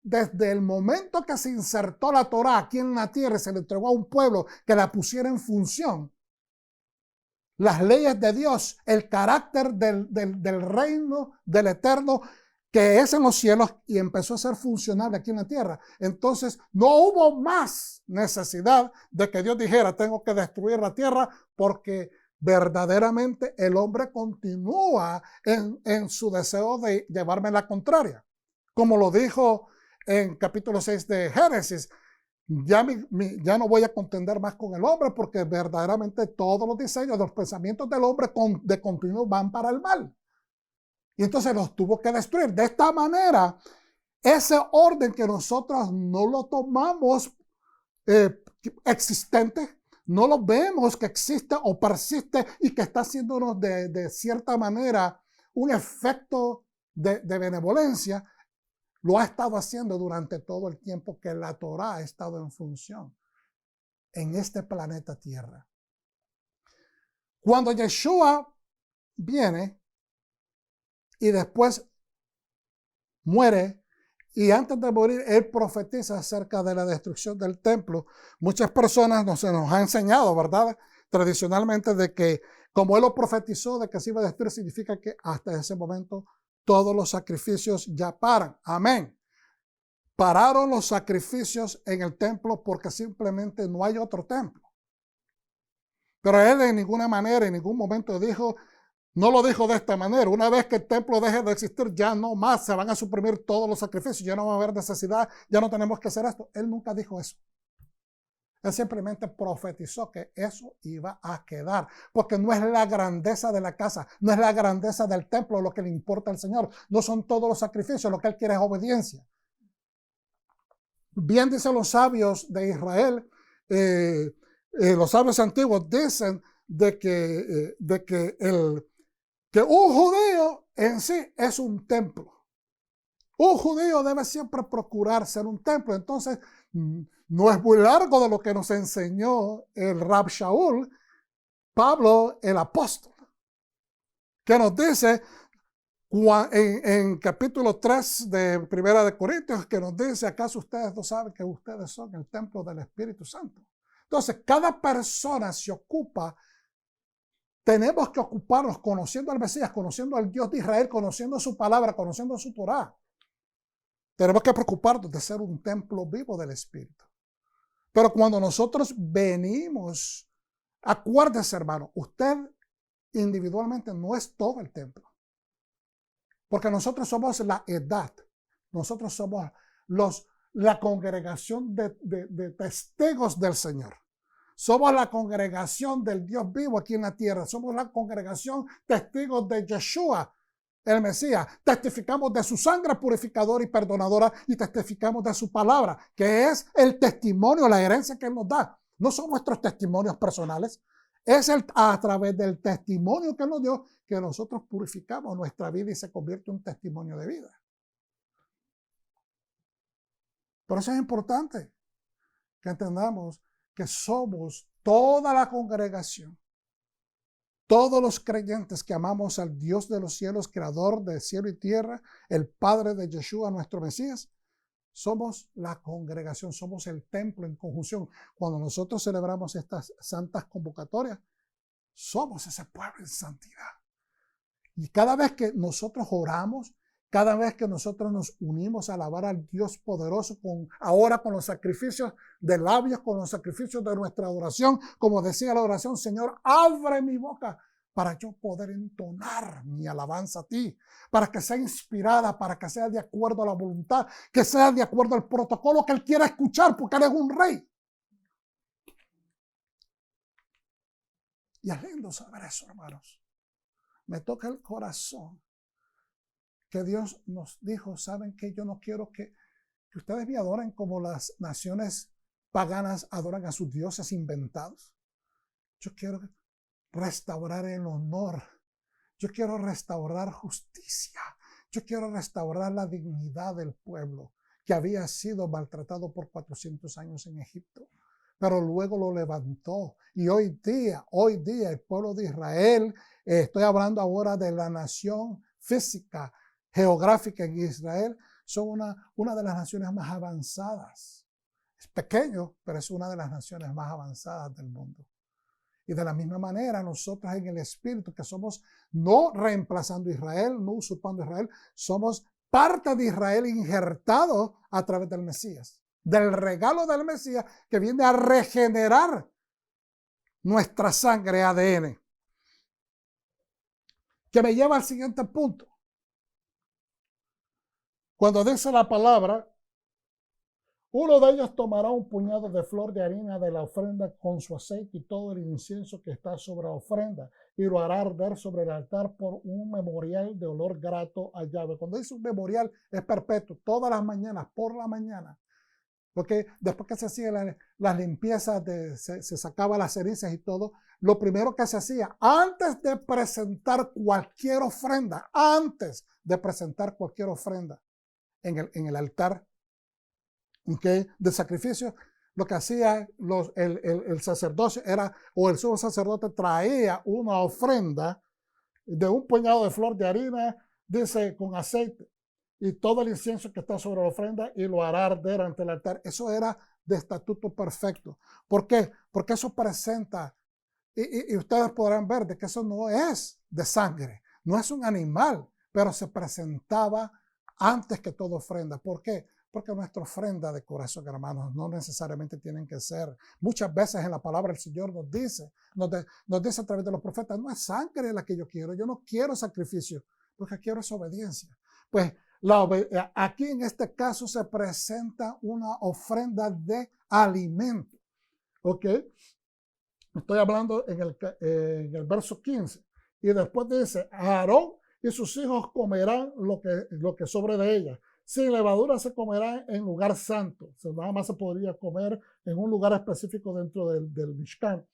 desde el momento que se insertó la Torá aquí en la tierra y se le entregó a un pueblo que la pusiera en función, las leyes de Dios, el carácter del reino del eterno que es en los cielos y empezó a ser funcional aquí en la tierra. Entonces no hubo más necesidad de que Dios dijera, tengo que destruir la tierra, porque verdaderamente el hombre continúa en su deseo de llevarme la contraria. Como lo dijo en capítulo 6 de Génesis, ya no voy a contender más con el hombre, porque verdaderamente todos los diseños, los pensamientos del hombre de continuo van para el mal. Y entonces los tuvo que destruir. De esta manera, ese orden que nosotros no lo tomamos existente, no lo vemos que existe o persiste y que está haciéndonos de cierta manera un efecto de benevolencia, lo ha estado haciendo durante todo el tiempo que la Torá ha estado en función en este planeta Tierra. Cuando Yeshua viene y después muere, y antes de morir él profetiza acerca de la destrucción del templo, muchas personas se nos ha enseñado, ¿verdad?, tradicionalmente, de que como él lo profetizó de que se iba a destruir, significa que hasta ese momento todos los sacrificios ya paran. Amén. Pararon los sacrificios en el templo porque simplemente no hay otro templo. Pero él en ninguna manera, en ningún momento dijo, no lo dijo de esta manera, una vez que el templo deje de existir, ya no más, se van a suprimir todos los sacrificios, ya no va a haber necesidad, ya no tenemos que hacer esto. Él nunca dijo eso. Él simplemente profetizó que eso iba a quedar, porque no es la grandeza de la casa, no es la grandeza del templo lo que le importa al Señor, no son todos los sacrificios, lo que él quiere es obediencia. Bien dicen los sabios de Israel, los sabios antiguos dicen de que un judío en sí es un templo. Un judío debe siempre procurar ser un templo. Entonces, no es muy largo de lo que nos enseñó el Rab Shaul, Pablo el apóstol, que nos dice en capítulo 3 de Primera de Corintios, que nos dice, ¿acaso ustedes no saben que ustedes son el templo del Espíritu Santo? Entonces, cada persona se ocupa. Tenemos que ocuparnos conociendo al Mesías, conociendo al Dios de Israel, conociendo su palabra, conociendo su Torá. Tenemos que preocuparnos de ser un templo vivo del Espíritu. Pero cuando nosotros venimos, acuérdese, hermano, usted individualmente no es todo el templo. Porque nosotros somos la edad. Nosotros somos la congregación de testigos del Señor. Somos la congregación del Dios vivo aquí en la tierra. Somos la congregación testigos de Yeshua, el Mesías. Testificamos de su sangre purificadora y perdonadora y testificamos de su palabra, que es el testimonio, la herencia que Él nos da. No son nuestros testimonios personales. Es a través del testimonio que Él nos dio que nosotros purificamos nuestra vida y se convierte en un testimonio de vida. Por eso es importante que entendamos que somos toda la congregación, todos los creyentes que amamos al Dios de los cielos, creador de cielo y tierra, el Padre de Yeshua, nuestro Mesías. Somos la congregación, somos el templo en conjunción. Cuando nosotros celebramos estas santas convocatorias, somos ese pueblo en santidad. Y cada vez que nosotros oramos, cada vez que nosotros nos unimos a alabar al Dios poderoso, ahora con los sacrificios de labios, con los sacrificios de nuestra adoración, como decía la oración, Señor, abre mi boca para yo poder entonar mi alabanza a ti, para que sea inspirada, para que sea de acuerdo a la voluntad, que sea de acuerdo al protocolo que Él quiera escuchar, porque Él es un rey. Y es lindo saber eso, hermanos. Me toca el corazón que Dios nos dijo, ¿saben qué? Yo no quiero que que ustedes me adoren como las naciones paganas adoran a sus dioses inventados. Yo quiero restaurar el honor. Yo quiero restaurar justicia. Yo quiero restaurar la dignidad del pueblo que había sido maltratado por 400 años en Egipto. Pero luego lo levantó. Y hoy día el pueblo de Israel, estoy hablando ahora de la nación física, geográfica en Israel, son una de las naciones más avanzadas. Es pequeño, pero es una de las naciones más avanzadas del mundo. Y de la misma manera, nosotros en el Espíritu, que somos no reemplazando a Israel, no usurpando a Israel, somos parte de Israel injertado a través del Mesías, del regalo del Mesías que viene a regenerar nuestra sangre ADN. Que me lleva al siguiente punto. Cuando dice la palabra, uno de ellos tomará un puñado de flor de harina de la ofrenda con su aceite y todo el incienso que está sobre la ofrenda y lo hará arder sobre el altar por un memorial de olor grato a Yahweh. Cuando dice un memorial es perpetuo, todas las mañanas, por la mañana. Porque después que se hacía las limpiezas, se sacaba las cenizas y todo, lo primero que se hacía antes de presentar cualquier ofrenda, en el altar, de sacrificio, lo que hacía el sacerdocio era, o el sumo sacerdote traía una ofrenda de un puñado de flor de harina, dice, con aceite, y todo el incienso que está sobre la ofrenda, y lo hará arder ante el altar. Eso era de estatuto perfecto. ¿Por qué? Porque eso presenta, y ustedes podrán ver de que eso no es de sangre, no es un animal, pero se presentaba antes que toda ofrenda. ¿Por qué? Porque nuestra ofrenda de corazón, hermanos, no necesariamente tienen que ser. Muchas veces en la palabra el Señor nos dice a través de los profetas, no es sangre la que yo no quiero sacrificio, lo que quiero es obediencia. Pues aquí en este caso se presenta una ofrenda de alimento. ¿Ok? Estoy hablando en el verso 15. Y después dice, Aarón y sus hijos comerán lo que sobre de ella. Sin levadura se comerá en lugar santo. O sea, nada más se podría comer en un lugar específico dentro del Mishkan,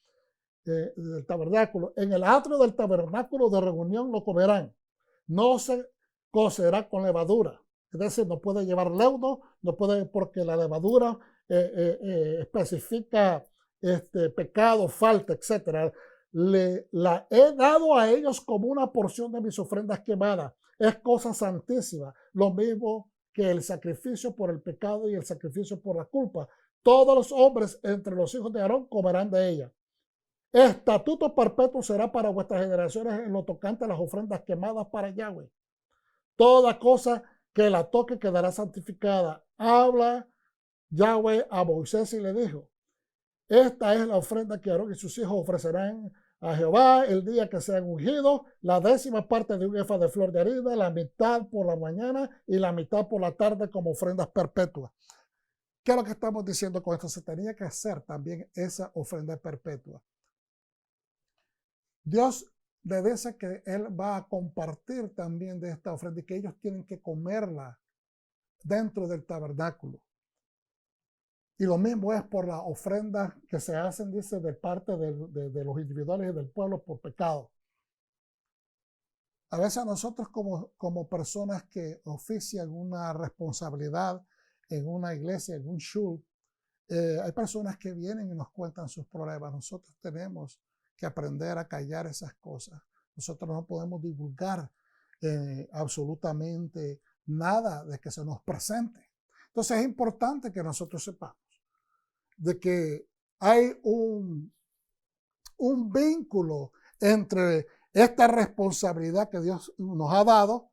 del tabernáculo. En el atrio del tabernáculo de reunión lo comerán. No se cocerá con levadura. Es decir, no puede llevar leudo, no puede, porque la levadura especifica pecado, falta, etc. La he dado a ellos como una porción de mis ofrendas quemadas. Es cosa santísima. Lo mismo que el sacrificio por el pecado y el sacrificio por la culpa. Todos los hombres entre los hijos de Aarón comerán de ella. Estatuto perpetuo será para vuestras generaciones en lo tocante a las ofrendas quemadas para Yahweh. Toda cosa que la toque quedará santificada. Habla Yahweh a Moisés y le dijo, esta es la ofrenda que Aarón y sus hijos ofrecerán a Jehová el día que sean ungidos, la 10ª parte de un efa de flor de harina, la mitad por la mañana y la mitad por la tarde como ofrendas perpetuas. ¿Qué es lo que estamos diciendo con esto? Se tenía que hacer también esa ofrenda perpetua. Dios le dice que Él va a compartir también de esta ofrenda y que ellos tienen que comerla dentro del tabernáculo. Y lo mismo es por las ofrendas que se hacen, dice, de parte de los individuales y del pueblo por pecado. A veces nosotros como personas que ofician una responsabilidad en una iglesia, en un shul, hay personas que vienen y nos cuentan sus problemas. Nosotros tenemos que aprender a callar esas cosas. Nosotros no podemos divulgar absolutamente nada de que se nos presente. Entonces es importante que nosotros sepamos de que hay un vínculo entre esta responsabilidad que Dios nos ha dado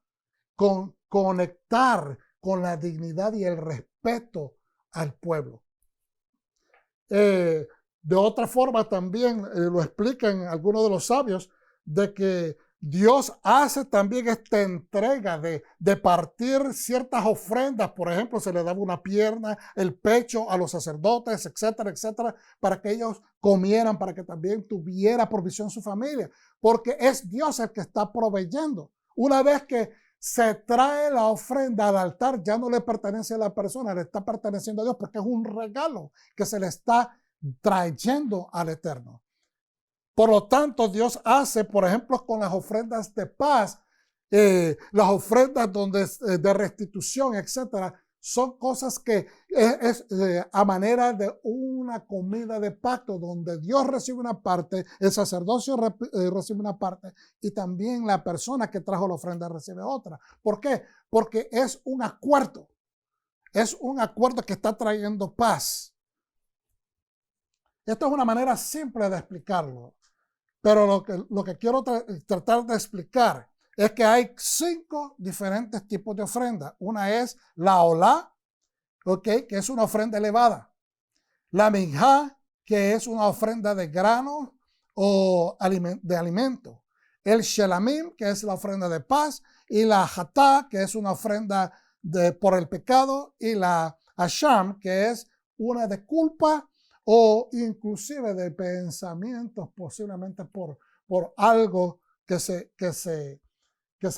con conectar con la dignidad y el respeto al pueblo. De otra forma también lo explican algunos de los sabios, de que Dios hace también esta entrega de partir ciertas ofrendas. Por ejemplo, se le daba una pierna, el pecho a los sacerdotes, etcétera, etcétera, para que ellos comieran, para que también tuviera provisión su familia, porque es Dios el que está proveyendo. Una vez que se trae la ofrenda al altar, ya no le pertenece a la persona, le está perteneciendo a Dios porque es un regalo que se le está trayendo al Eterno. Por lo tanto, Dios hace, por ejemplo, con las ofrendas de paz, las ofrendas de restitución, etcétera, son cosas que es a manera de una comida de pacto donde Dios recibe una parte, el sacerdocio recibe una parte y también la persona que trajo la ofrenda recibe otra. ¿Por qué? Porque es un acuerdo que está trayendo paz. Esto es una manera simple de explicarlo, pero lo que quiero tratar de explicar es que hay 5 diferentes tipos de ofrenda. Una es la olá, que es una ofrenda elevada. La minjá, que es una ofrenda de grano o de alimento. El shelamim, que es la ofrenda de paz. Y la hatá, que es una ofrenda por el pecado. Y la asham, que es una de culpa o inclusive de pensamientos, posiblemente por algo que se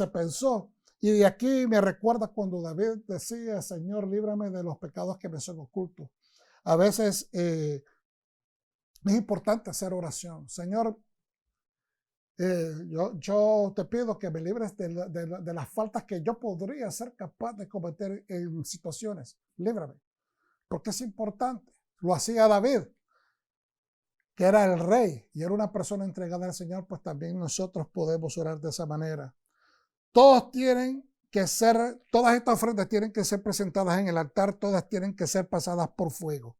pensó. Y de aquí me recuerda cuando David decía, Señor, líbrame de los pecados que me son ocultos. A veces es importante hacer oración. Señor, yo te pido que me libres de las faltas que yo podría ser capaz de cometer en situaciones. Líbrame. Porque es importante. Lo hacía David, que era el rey y era una persona entregada al Señor, pues también nosotros podemos orar de esa manera. Todas estas ofrendas tienen que ser presentadas en el altar, todas tienen que ser pasadas por fuego.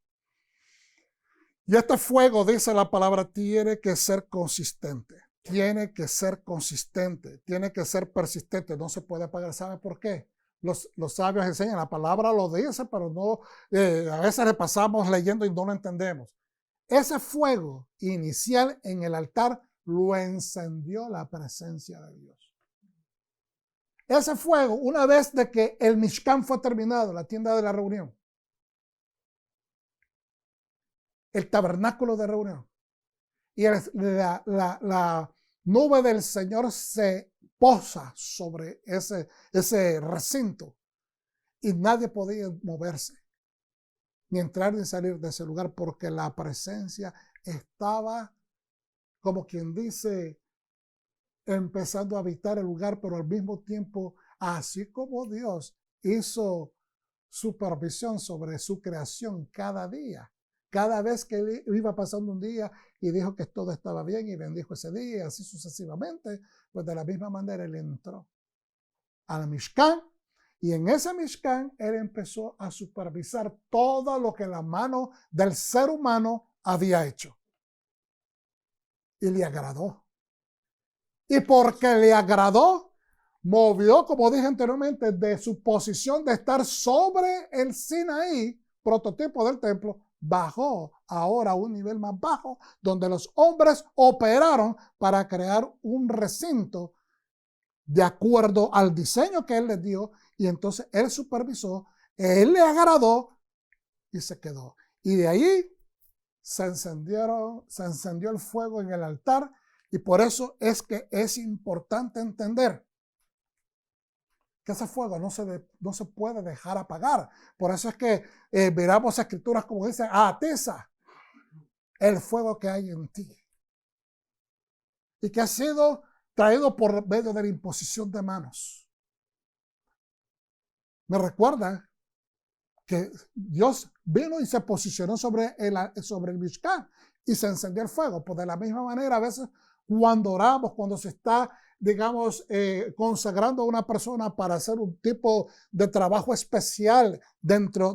Y este fuego, dice la palabra, tiene que ser consistente, tiene que ser persistente, no se puede apagar. ¿Sabe por qué? Los sabios enseñan, la palabra lo dice, pero no, a veces le pasamos leyendo y no lo entendemos. Ese fuego inicial en el altar lo encendió la presencia de Dios. Ese fuego, una vez de que el Mishkan fue terminado, la tienda de la reunión, el tabernáculo de reunión, y la nube del Señor se posa sobre ese recinto y nadie podía moverse, ni entrar ni salir de ese lugar porque la presencia estaba, como quien dice, empezando a habitar el lugar, pero al mismo tiempo, así como Dios hizo supervisión sobre su creación cada día, cada vez que él iba pasando un día y dijo que todo estaba bien y bendijo ese día y así sucesivamente, pues de la misma manera él entró al Mishkan y en ese Mishkan él empezó a supervisar todo lo que la mano del ser humano había hecho y le agradó. Y porque le agradó, movió, como dije anteriormente, de su posición de estar sobre el Sinaí, prototipo del templo, bajó ahora a un nivel más bajo, donde los hombres operaron para crear un recinto de acuerdo al diseño que él les dio, y entonces él supervisó, él le agradó y se quedó. Y de ahí se encendió el fuego en el altar. Y por eso es que es importante entender que ese fuego no se puede dejar apagar. Por eso es que miramos escrituras como dice, atiza el fuego que hay en ti. Y que ha sido traído por medio de la imposición de manos. Me recuerda que Dios vino y se posicionó sobre el Mishkan y se encendió el fuego. Pues de la misma manera, a veces cuando oramos, cuando se está, digamos, consagrando a una persona para hacer un tipo de trabajo especial dentro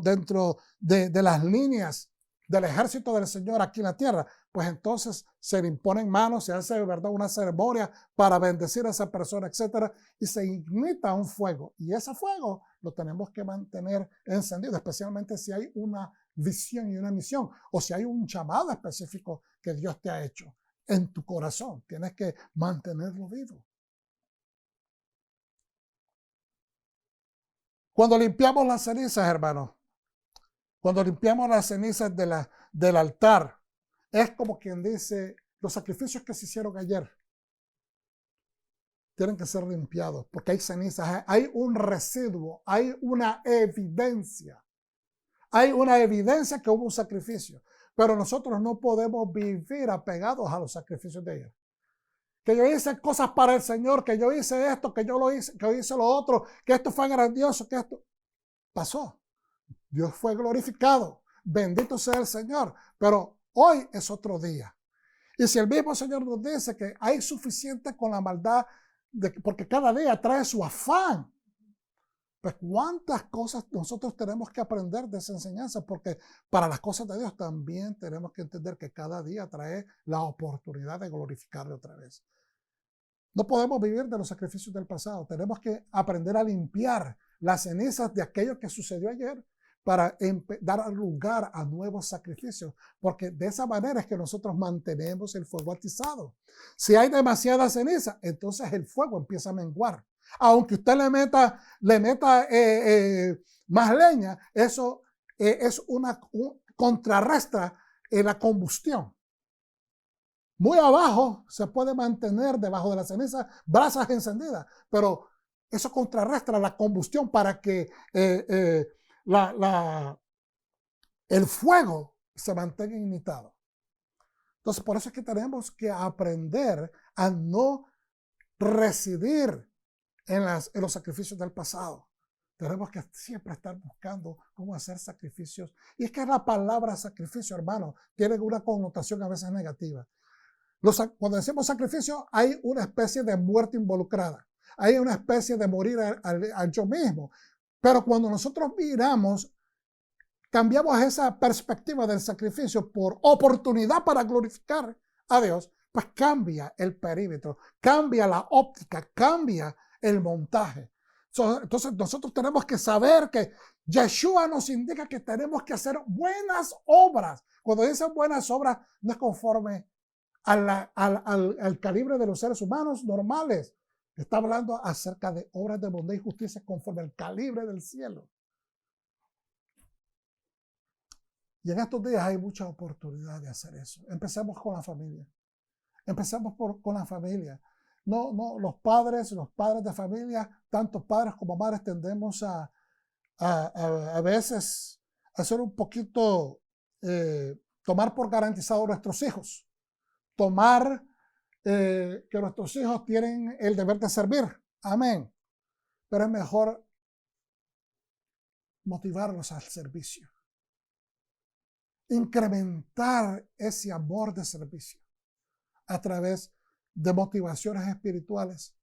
de las líneas del ejército del Señor aquí en la tierra, pues entonces se le imponen manos, se hace, ¿verdad?, una ceremonia para bendecir a esa persona, etcétera, y se ignita un fuego. Y ese fuego lo tenemos que mantener encendido, especialmente si hay una visión y una misión, o si hay un llamado específico que Dios te ha hecho en tu corazón. Tienes que mantenerlo vivo. Cuando limpiamos las cenizas, hermanos, cuando limpiamos las cenizas del altar, es como quien dice, los sacrificios que se hicieron ayer. tienen que ser limpiados porque hay cenizas, hay un residuo, hay una evidencia. Hay una evidencia que hubo un sacrificio, pero nosotros no podemos vivir apegados a los sacrificios de ayer. Que yo hice cosas para el Señor, que yo hice esto, que yo lo hice, que yo hice lo otro, que esto fue grandioso, que esto pasó. Dios fue glorificado. Bendito sea el Señor. Pero hoy es otro día. Y si el mismo Señor nos dice que hay suficiente con la maldad, porque cada día trae su afán, pues cuántas cosas nosotros tenemos que aprender de esa enseñanza, porque para las cosas de Dios también tenemos que entender que cada día trae la oportunidad de glorificarle otra vez. No podemos vivir de los sacrificios del pasado. Tenemos que aprender a limpiar las cenizas de aquello que sucedió ayer para dar lugar a nuevos sacrificios, porque de esa manera es que nosotros mantenemos el fuego atizado. Si hay demasiada ceniza, entonces el fuego empieza a menguar. Aunque usted le meta más leña, eso contrarresta la combustión. Muy abajo se puede mantener debajo de la ceniza brasas encendidas, pero eso contrarresta la combustión para que el fuego se mantenga imitado. Entonces, por eso es que tenemos que aprender a no residir en los sacrificios del pasado. Tenemos que siempre estar buscando cómo hacer sacrificios. Y es que la palabra sacrificio, hermano, tiene una connotación a veces negativa. Cuando decimos sacrificio, hay una especie de muerte involucrada. Hay una especie de morir al yo mismo. Pero cuando nosotros miramos, cambiamos esa perspectiva del sacrificio por oportunidad para glorificar a Dios, pues cambia el perímetro, cambia la óptica, cambia el montaje. Entonces nosotros tenemos que saber que Yeshua nos indica que tenemos que hacer buenas obras. Cuando dice buenas obras, no es conforme al calibre de los seres humanos normales. Está hablando acerca de obras de bondad y justicia conforme al calibre del cielo. Y en estos días hay mucha oportunidad de hacer eso. Empecemos con la familia. Empecemos con la familia. No, los padres de familia, tanto padres como madres, tendemos a veces a ser un poquito, tomar por garantizado a nuestros hijos. Tomar que nuestros hijos tienen el deber de servir. Amén. Pero es mejor motivarlos al servicio. Incrementar ese amor de servicio a través de motivaciones espirituales,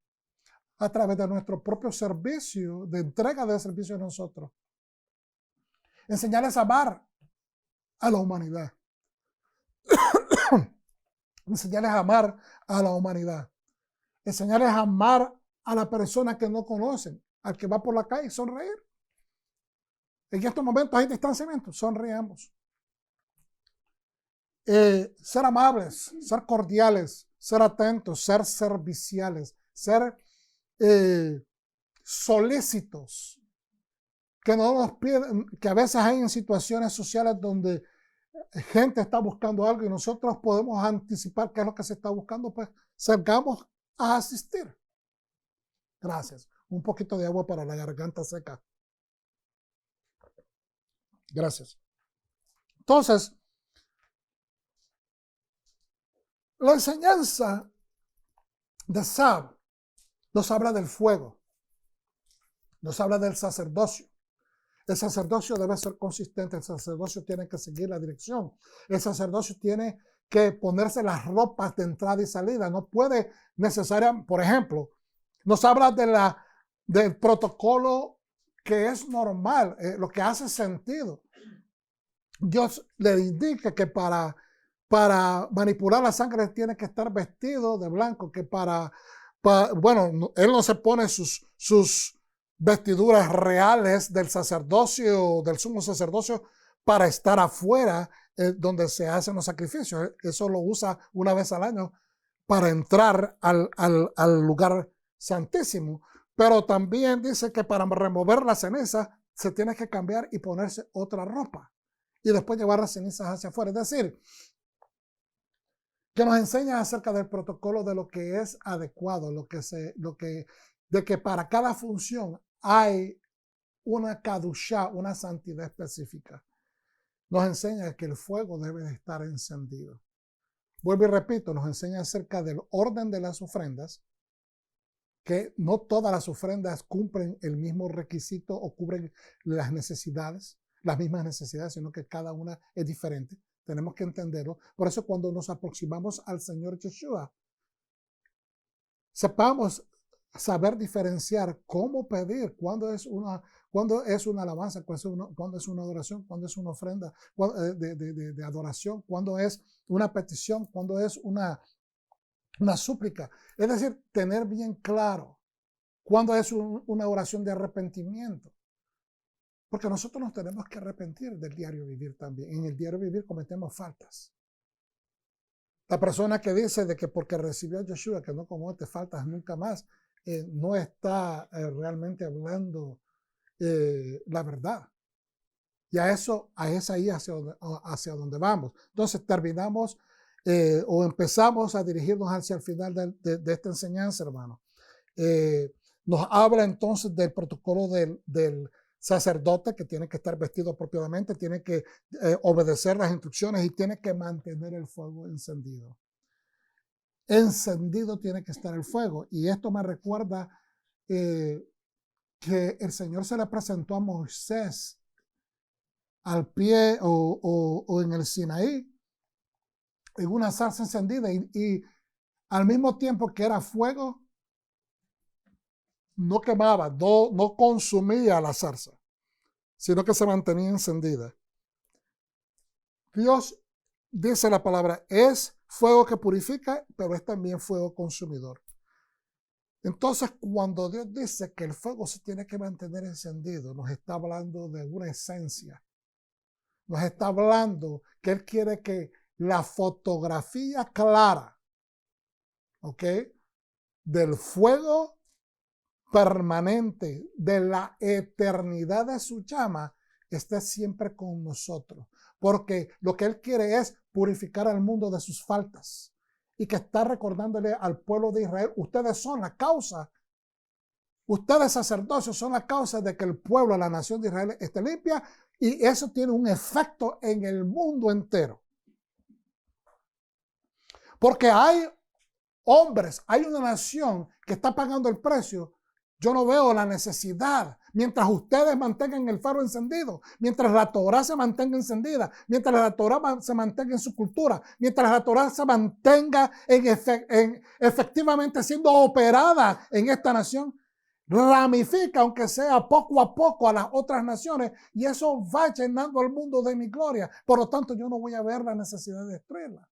a través de nuestro propio servicio, de entrega de servicio a nosotros. Enseñarles a amar a la humanidad. Enseñarles a amar a la humanidad. Enseñarles a amar a la persona que no conocen, al que va por la calle, sonreír. En estos momentos hay distanciamiento, sonriamos. Ser amables, ser cordiales, ser atentos, ser serviciales, ser solícitos, que no nos piden, que a veces hay en situaciones sociales donde gente está buscando algo y nosotros podemos anticipar qué es lo que se está buscando, pues salgamos a asistir. Gracias. Un poquito de agua para la garganta seca. Gracias. Entonces, la enseñanza de Sab nos habla del fuego, nos habla del sacerdocio. El sacerdocio debe ser consistente, el sacerdocio tiene que seguir la dirección, el sacerdocio tiene que ponerse las ropas de entrada y salida, no puede necesariamente, por ejemplo, nos habla del protocolo que es normal, lo que hace sentido. Dios le indica que para manipular la sangre tiene que estar vestido de blanco, que bueno, él no se pone sus vestiduras reales del sacerdocio, del sumo sacerdocio, para estar afuera donde se hacen los sacrificios. Eso lo usa una vez al año para entrar al lugar santísimo. Pero también dice que para remover la ceniza se tiene que cambiar y ponerse otra ropa y después llevar las cenizas hacia afuera. Es decir, que nos enseña acerca del protocolo de lo que es adecuado, de que para cada función hay una cadushá, una santidad específica. Nos enseña que el fuego debe de estar encendido. Vuelvo y repito, nos enseña acerca del orden de las ofrendas, que no todas las ofrendas cumplen el mismo requisito o cubren las necesidades, las mismas necesidades, sino que cada una es diferente. Tenemos que entenderlo. Por eso cuando nos aproximamos al Señor Yeshua, sepamos saber diferenciar cómo pedir, cuándo es una alabanza, cuándo es una adoración, cuándo es una ofrenda de adoración, cuándo es una petición, cuándo es una súplica. Es decir, tener bien claro cuándo es una oración de arrepentimiento. Porque nosotros nos tenemos que arrepentir del diario vivir también. En el diario vivir cometemos faltas. La persona que dice de que porque recibió a Yeshua que no comete faltas nunca más, no está realmente hablando la verdad. Y es ahí hacia donde vamos. Entonces terminamos o empezamos a dirigirnos hacia el final de esta enseñanza, hermano. Nos habla entonces del protocolo del sacerdote, que tiene que estar vestido apropiadamente, tiene que obedecer las instrucciones y tiene que mantener el fuego encendido. Encendido tiene que estar el fuego. Y esto me recuerda que el Señor se le presentó a Moisés al pie o en el Sinaí, en una zarza encendida, y al mismo tiempo que era fuego, no quemaba, no consumía la zarza, sino que se mantenía encendida. Dios, dice la palabra, es fuego que purifica, pero es también fuego consumidor. Entonces, cuando Dios dice que el fuego se tiene que mantener encendido, nos está hablando de una esencia. Nos está hablando que Él quiere que la fotografía clara, ¿ok?, del fuego permanente, de la eternidad de su llama, esté siempre con nosotros. Porque lo que Él quiere es purificar al mundo de sus faltas. Y que está recordándole al pueblo de Israel, ustedes son la causa, ustedes sacerdocios son la causa de que el pueblo, la nación de Israel esté limpia, y eso tiene un efecto en el mundo entero. Porque hay hombres, hay una nación que está pagando el precio. Yo no veo la necesidad, mientras ustedes mantengan el faro encendido, mientras la Torah se mantenga encendida, mientras la Torah se mantenga en su cultura, mientras la Torah se mantenga efectivamente siendo operada en esta nación, ramifica, aunque sea poco a poco, a las otras naciones, y eso va llenando al mundo de mi gloria. Por lo tanto, yo no voy a ver la necesidad de destruirla.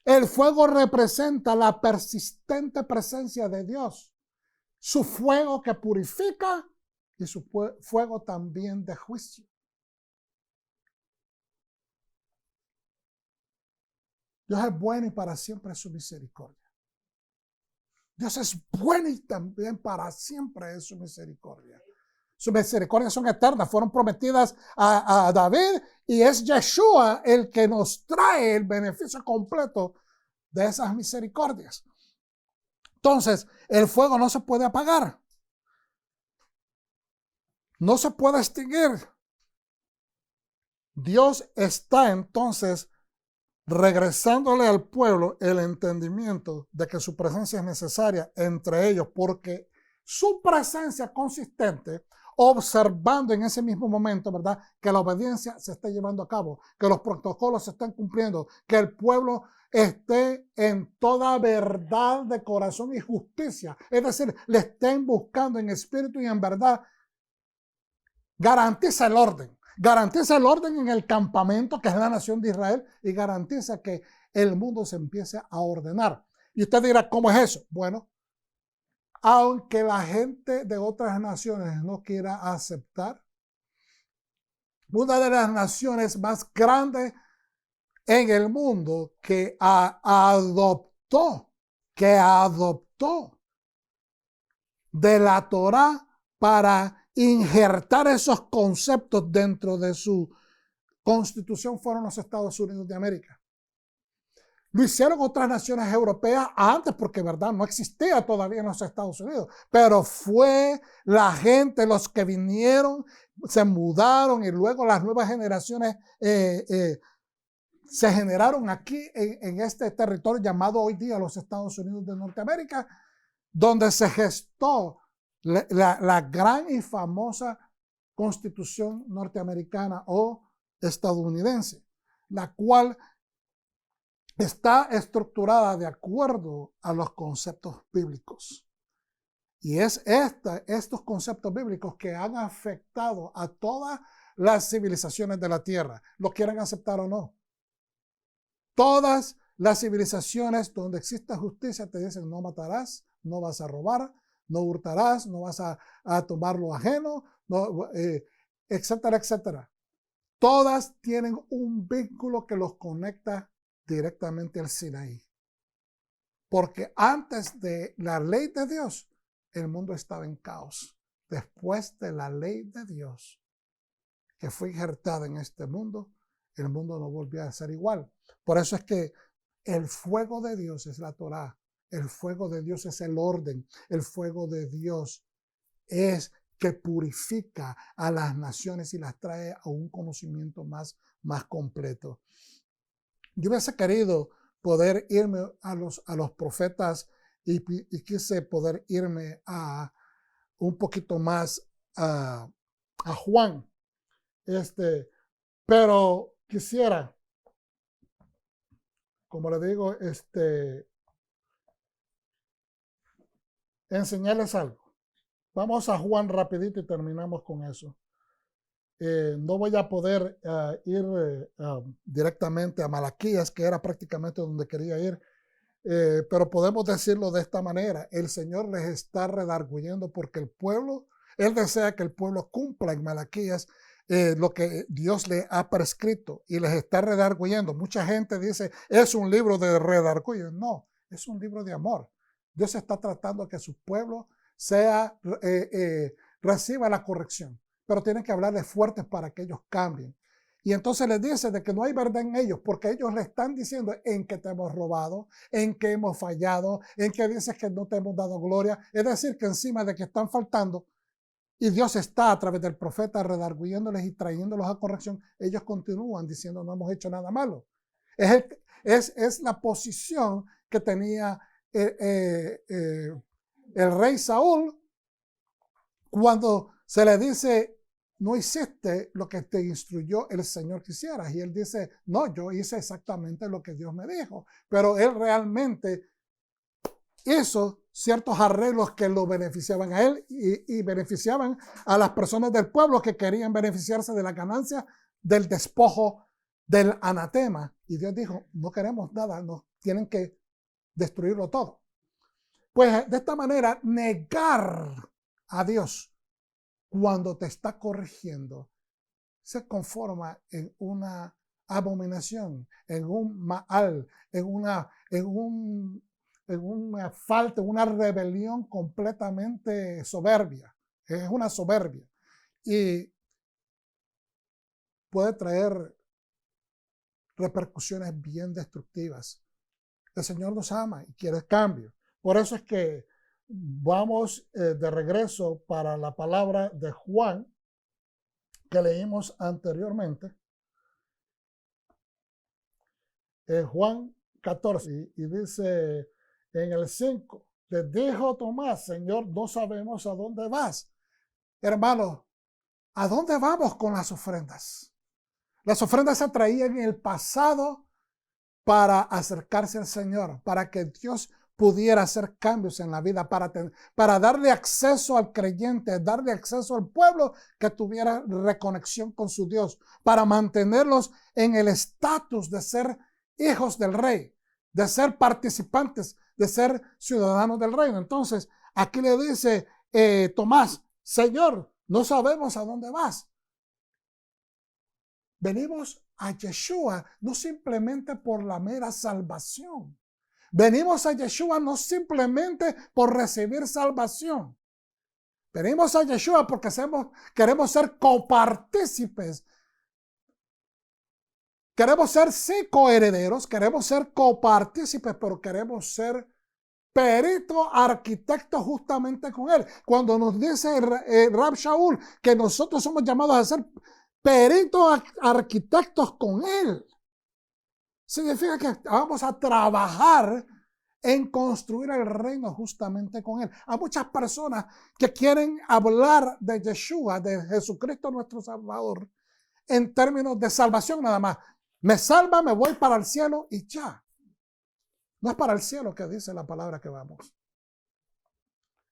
El fuego representa la persistente presencia de Dios. Su fuego que purifica y su fuego también de juicio. Dios es bueno y para siempre es su misericordia. Dios es bueno y también para siempre es su misericordia. Sus misericordias son eternas, fueron prometidas a David, y es Yeshua el que nos trae el beneficio completo de esas misericordias. Entonces, el fuego no se puede apagar. No se puede extinguir. Dios está entonces regresándole al pueblo el entendimiento de que su presencia es necesaria entre ellos, porque su presencia consistente, observando en ese mismo momento, ¿verdad?, que la obediencia se está llevando a cabo, que los protocolos se están cumpliendo, que el pueblo esté en toda verdad de corazón y justicia, es decir, le estén buscando en espíritu y en verdad, garantiza el orden. Garantiza el orden en el campamento, que es la nación de Israel, y garantiza que el mundo se empiece a ordenar. Y usted dirá, ¿cómo es eso? Bueno, aunque la gente de otras naciones no quiera aceptar, una de las naciones más grandes en el mundo que adoptó de la Torah para injertar esos conceptos dentro de su constitución fueron los Estados Unidos de América. Lo hicieron otras naciones europeas antes porque, ¿verdad? No existía todavía en los Estados Unidos. Pero fue la gente, los que vinieron, se mudaron y luego las nuevas generaciones se generaron aquí en este territorio llamado hoy día los Estados Unidos de Norteamérica, donde se gestó la gran y famosa Constitución norteamericana o estadounidense, la cual está estructurada de acuerdo a los conceptos bíblicos. Y es estos conceptos bíblicos que han afectado a todas las civilizaciones de la tierra, lo quieran aceptar o no. Todas las civilizaciones donde exista justicia te dicen no matarás, no vas a robar, no hurtarás, no vas a tomar lo ajeno, no, etcétera, etcétera. Todas tienen un vínculo que los conecta directamente al Sinaí. Porque antes de la ley de Dios, el mundo estaba en caos. Después de la ley de Dios, que fue injertada en este mundo, el mundo no volvió a ser igual. Por eso es que el fuego de Dios es la Torá. El fuego de Dios es el orden. El fuego de Dios es que purifica a las naciones y las trae a un conocimiento más completo. Yo hubiese querido poder irme a los profetas y quise poder irme a un poquito más a Juan. Pero quisiera, como le digo, enseñarles algo. Vamos a Juan rapidito y terminamos con eso. No voy a poder ir directamente a Malaquías, que era prácticamente donde quería ir, pero podemos decirlo de esta manera. El Señor les está redarguyendo porque el pueblo, Él desea que el pueblo cumpla en Malaquías lo que Dios le ha prescrito y les está redarguyendo. Mucha gente dice, es un libro de redarguyo. No, es un libro de amor. Dios está tratando de que su pueblo reciba la corrección, pero tienen que hablarles fuertes para que ellos cambien. Y entonces les dice de que no hay verdad en ellos, porque ellos le están diciendo en que te hemos robado, en que hemos fallado, en que dices que no te hemos dado gloria. Es decir, que encima de que están faltando, y Dios está a través del profeta redarguyéndoles y trayéndolos a corrección, ellos continúan diciendo no hemos hecho nada malo. Es la posición que tenía el rey Saúl cuando se le dice no hiciste lo que te instruyó el Señor que hicieras. Y él dice, no, yo hice exactamente lo que Dios me dijo. Pero él realmente hizo ciertos arreglos que lo beneficiaban a él y beneficiaban a las personas del pueblo que querían beneficiarse de la ganancia del despojo del anatema. Y Dios dijo, no queremos nada, no, tienen que destruirlo todo. Pues de esta manera, negar a Dios cuando te está corrigiendo se conforma en una abominación, en un maal, en una falta, una rebelión completamente soberbia. Es una soberbia. Y puede traer repercusiones bien destructivas. El Señor nos ama y quiere cambio. Por eso es que vamos de regreso para la palabra de Juan que leímos anteriormente. Juan 14 y dice en el 5, les dijo Tomás, Señor, no sabemos a dónde vas. Hermano, ¿a dónde vamos con las ofrendas? Las ofrendas se traían en el pasado para acercarse al Señor, para que Dios pudiera hacer cambios en la vida, para darle acceso al creyente, darle acceso al pueblo que tuviera reconexión con su Dios, para mantenerlos en el estatus de ser hijos del rey, de ser participantes, de ser ciudadanos del reino. Entonces, aquí le dice Tomás, Señor, no sabemos a dónde vas. Venimos a Yeshua no simplemente por la mera salvación. Venimos a Yeshua no simplemente por recibir salvación. Venimos a Yeshua porque queremos ser copartícipes. Queremos ser, sí, coherederos, queremos ser copartícipes, pero queremos ser peritos, arquitectos justamente con Él. Cuando nos dice Rab Shaul que nosotros somos llamados a ser peritos, arquitectos con Él, significa que vamos a trabajar en construir el reino justamente con Él. Hay muchas personas que quieren hablar de Yeshua, de Jesucristo nuestro Salvador, en términos de salvación nada más. Me salva, me voy para el cielo y ya. No es para el cielo que dice la palabra que vamos.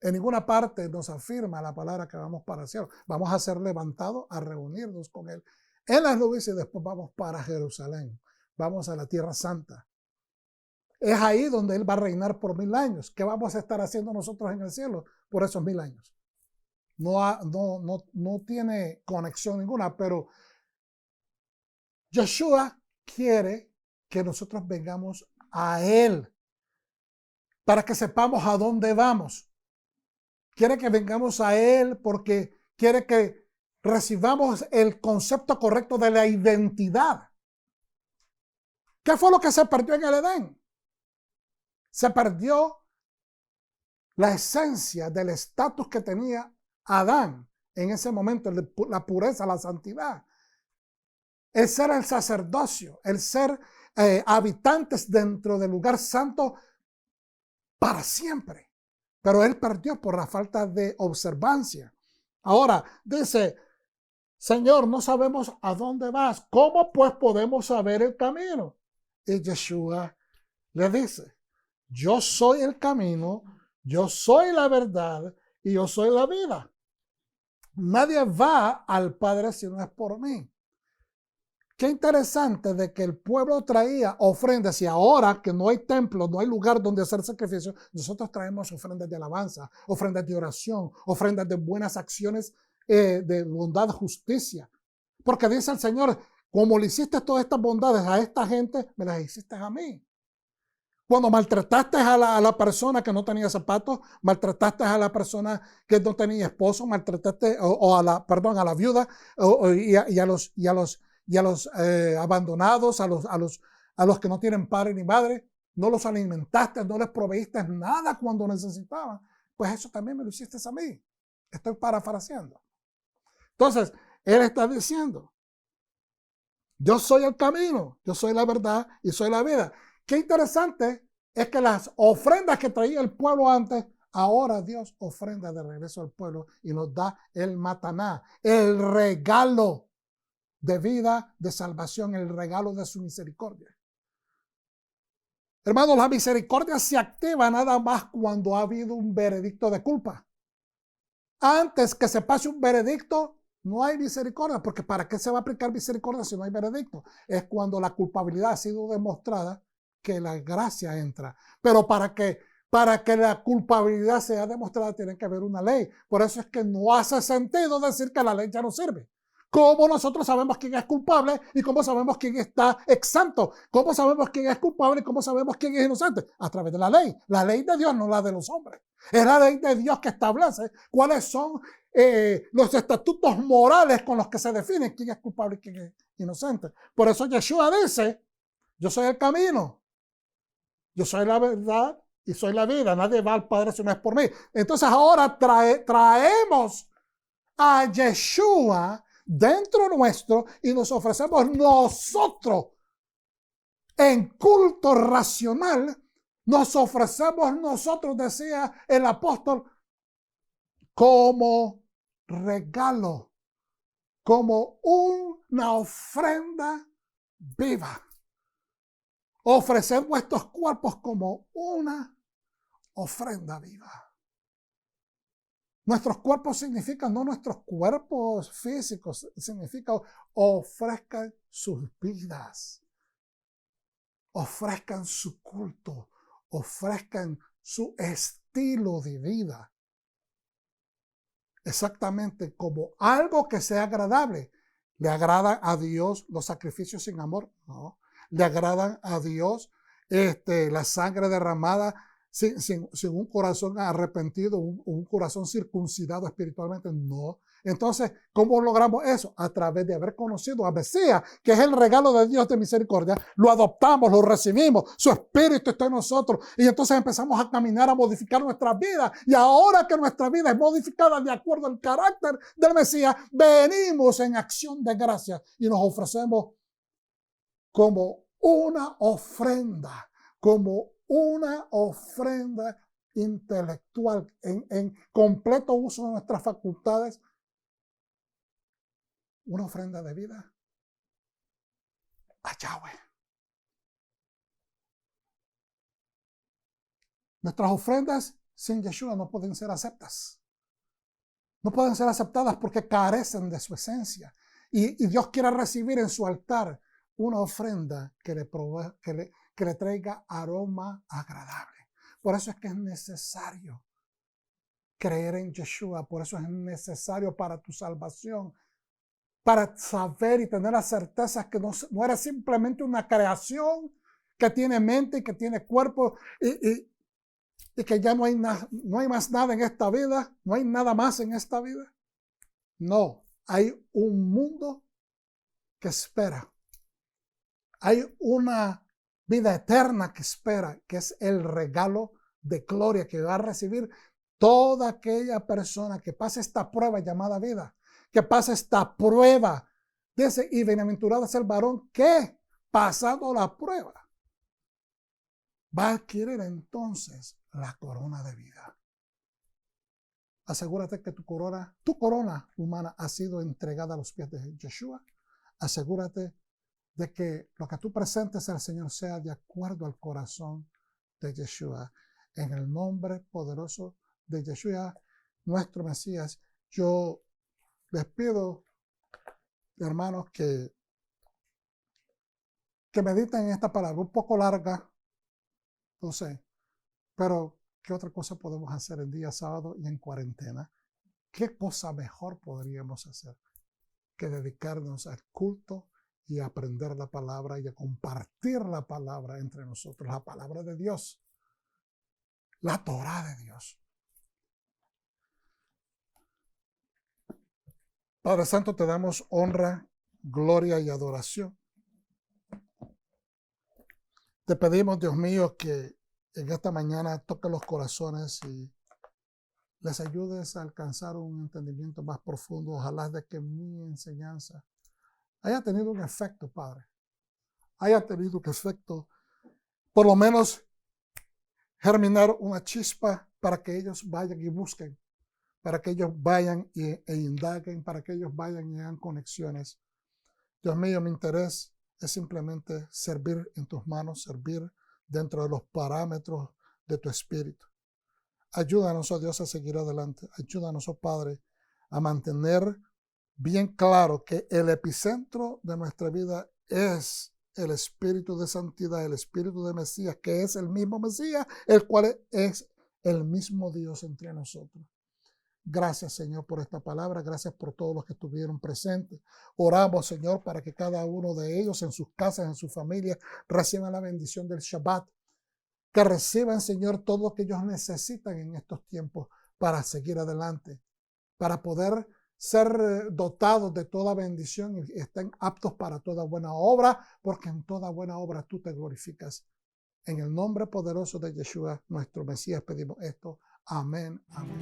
En ninguna parte nos afirma la palabra que vamos para el cielo. Vamos a ser levantados a reunirnos con Él en las nubes y después vamos para Jerusalén. Vamos a la Tierra Santa. Es ahí donde Él va a reinar por 1000 años. ¿Qué vamos a estar haciendo nosotros en el cielo por esos 1000 años? No tiene conexión ninguna, pero Yeshua quiere que nosotros vengamos a Él para que sepamos a dónde vamos. Quiere que vengamos a Él porque quiere que recibamos el concepto correcto de la identidad. ¿Qué fue lo que se perdió en el Edén? Se perdió la esencia del estatus que tenía Adán en ese momento, la pureza, la santidad. El ser el sacerdocio, el ser habitantes dentro del lugar santo para siempre. Pero él perdió por la falta de observancia. Ahora, dice, Señor, no sabemos a dónde vas. ¿Cómo pues podemos saber el camino? Y Yeshua le dice, yo soy el camino, yo soy la verdad y yo soy la vida. Nadie va al Padre si no es por mí. Qué interesante de que el pueblo traía ofrendas y ahora que no hay templo, no hay lugar donde hacer sacrificios, nosotros traemos ofrendas de alabanza, ofrendas de oración, ofrendas de buenas acciones, de bondad, justicia. Porque dice el Señor, como le hiciste todas estas bondades a esta gente, me las hiciste a mí. Cuando maltrataste a la persona que no tenía zapatos, maltrataste a la persona que no tenía esposo, maltrataste a la viuda y a los abandonados, a los que no tienen padre ni madre, no los alimentaste, no les proveíste nada cuando necesitaban, pues eso también me lo hiciste a mí. Estoy parafraseando. Entonces, Él está diciendo, yo soy el camino, yo soy la verdad y soy la vida. Qué interesante es que las ofrendas que traía el pueblo antes, ahora Dios ofrenda de regreso al pueblo y nos da el mataná, el regalo de vida, de salvación, el regalo de su misericordia. Hermanos, la misericordia se activa nada más cuando ha habido un veredicto de culpa. Antes que se pase un veredicto, no hay misericordia, porque ¿para qué se va a aplicar misericordia si no hay veredicto? Es cuando la culpabilidad ha sido demostrada que la gracia entra. Pero para que la culpabilidad sea demostrada tiene que haber una ley. Por eso es que no hace sentido decir que la ley ya no sirve. ¿Cómo nosotros sabemos quién es culpable y cómo sabemos quién está exento? ¿Cómo sabemos quién es culpable y cómo sabemos quién es inocente? A través de la ley. La ley de Dios, no la de los hombres. Es la ley de Dios que establece cuáles son los estatutos morales con los que se define quién es culpable y quién es inocente. Por eso Yeshua dice, yo soy el camino, yo soy la verdad y soy la vida. Nadie va al Padre si no es por mí. Entonces ahora traemos a Yeshua dentro nuestro y nos ofrecemos nosotros en culto racional. Nos ofrecemos nosotros, decía el apóstol, como regalo, como una ofrenda viva. Ofreced vuestros cuerpos como una ofrenda viva. Nuestros cuerpos significan, no nuestros cuerpos físicos, significa ofrezcan sus vidas, ofrezcan su culto, ofrezcan su estilo de vida. Exactamente como algo que sea agradable. ¿Le agrada a Dios los sacrificios sin amor? No. ¿Le agradan a Dios la sangre derramada sin un corazón arrepentido, un corazón circuncidado espiritualmente, no. Entonces, ¿cómo logramos eso? A través de haber conocido a Mesías, que es el regalo de Dios de misericordia. Lo adoptamos, lo recibimos, su espíritu está en nosotros y entonces empezamos a caminar, a modificar nuestra vida. Y ahora que nuestra vida es modificada de acuerdo al carácter del Mesías, venimos en acción de gracia y nos ofrecemos como una ofrenda, intelectual, en completo uso de nuestras facultades, una ofrenda de vida a Yahweh. Nuestras ofrendas sin Yeshua no pueden ser aceptadas. No pueden ser aceptadas porque carecen de su esencia. Y Dios quiere recibir en su altar una ofrenda que le traiga aroma agradable. Por eso es que es necesario creer en Yeshua. Por eso es necesario para tu salvación, para saber y tener la certeza que no eres simplemente una creación que tiene mente y que tiene cuerpo y que ya no hay más nada en esta vida, no hay nada más en esta vida. No, hay un mundo que espera. Hay una vida eterna que espera, que es el regalo de gloria que va a recibir toda aquella persona que pase esta prueba llamada vida, que pase esta prueba. Dice, y bienaventurado es el varón que, pasando la prueba, va a adquirir entonces la corona de vida. Asegúrate que tu corona humana ha sido entregada a los pies de Yeshua. Asegúrate de que lo que tú presentes al Señor sea de acuerdo al corazón de Yeshua. En el nombre poderoso de Yeshua, nuestro Mesías, yo les pido, hermanos, que mediten en esta palabra, un poco larga, no sé, pero ¿qué otra cosa podemos hacer el día sábado y en cuarentena? ¿Qué cosa mejor podríamos hacer que dedicarnos al culto y a aprender la palabra y a compartir la palabra entre nosotros, la palabra de Dios, la Torá de Dios? Padre Santo, te damos honra, gloria y adoración. Te pedimos, Dios mío, que en esta mañana toque los corazones y les ayudes a alcanzar un entendimiento más profundo. Ojalá de que mi enseñanza haya tenido un efecto, Padre. Haya tenido un efecto, por lo menos germinar una chispa para que ellos vayan y busquen, para que ellos vayan e indaguen, para que ellos vayan y hagan conexiones. Dios mío, mi interés es simplemente servir en tus manos, servir dentro de los parámetros de tu espíritu. Ayúdanos, oh Dios, a seguir adelante. Ayúdanos, oh Padre, a mantener bien claro que el epicentro de nuestra vida es el espíritu de santidad, el espíritu de Mesías, que es el mismo Mesías, el cual es el mismo Dios entre nosotros. Gracias, Señor, por esta palabra. Gracias por todos los que estuvieron presentes. Oramos, Señor, para que cada uno de ellos en sus casas, en sus familias, reciban la bendición del Shabbat. Que reciban, Señor, todo lo que ellos necesitan en estos tiempos para seguir adelante, para poder ser dotados de toda bendición y estén aptos para toda buena obra, porque en toda buena obra tú te glorificas. En el nombre poderoso de Yeshua, nuestro Mesías, pedimos esto. Amén. Amén.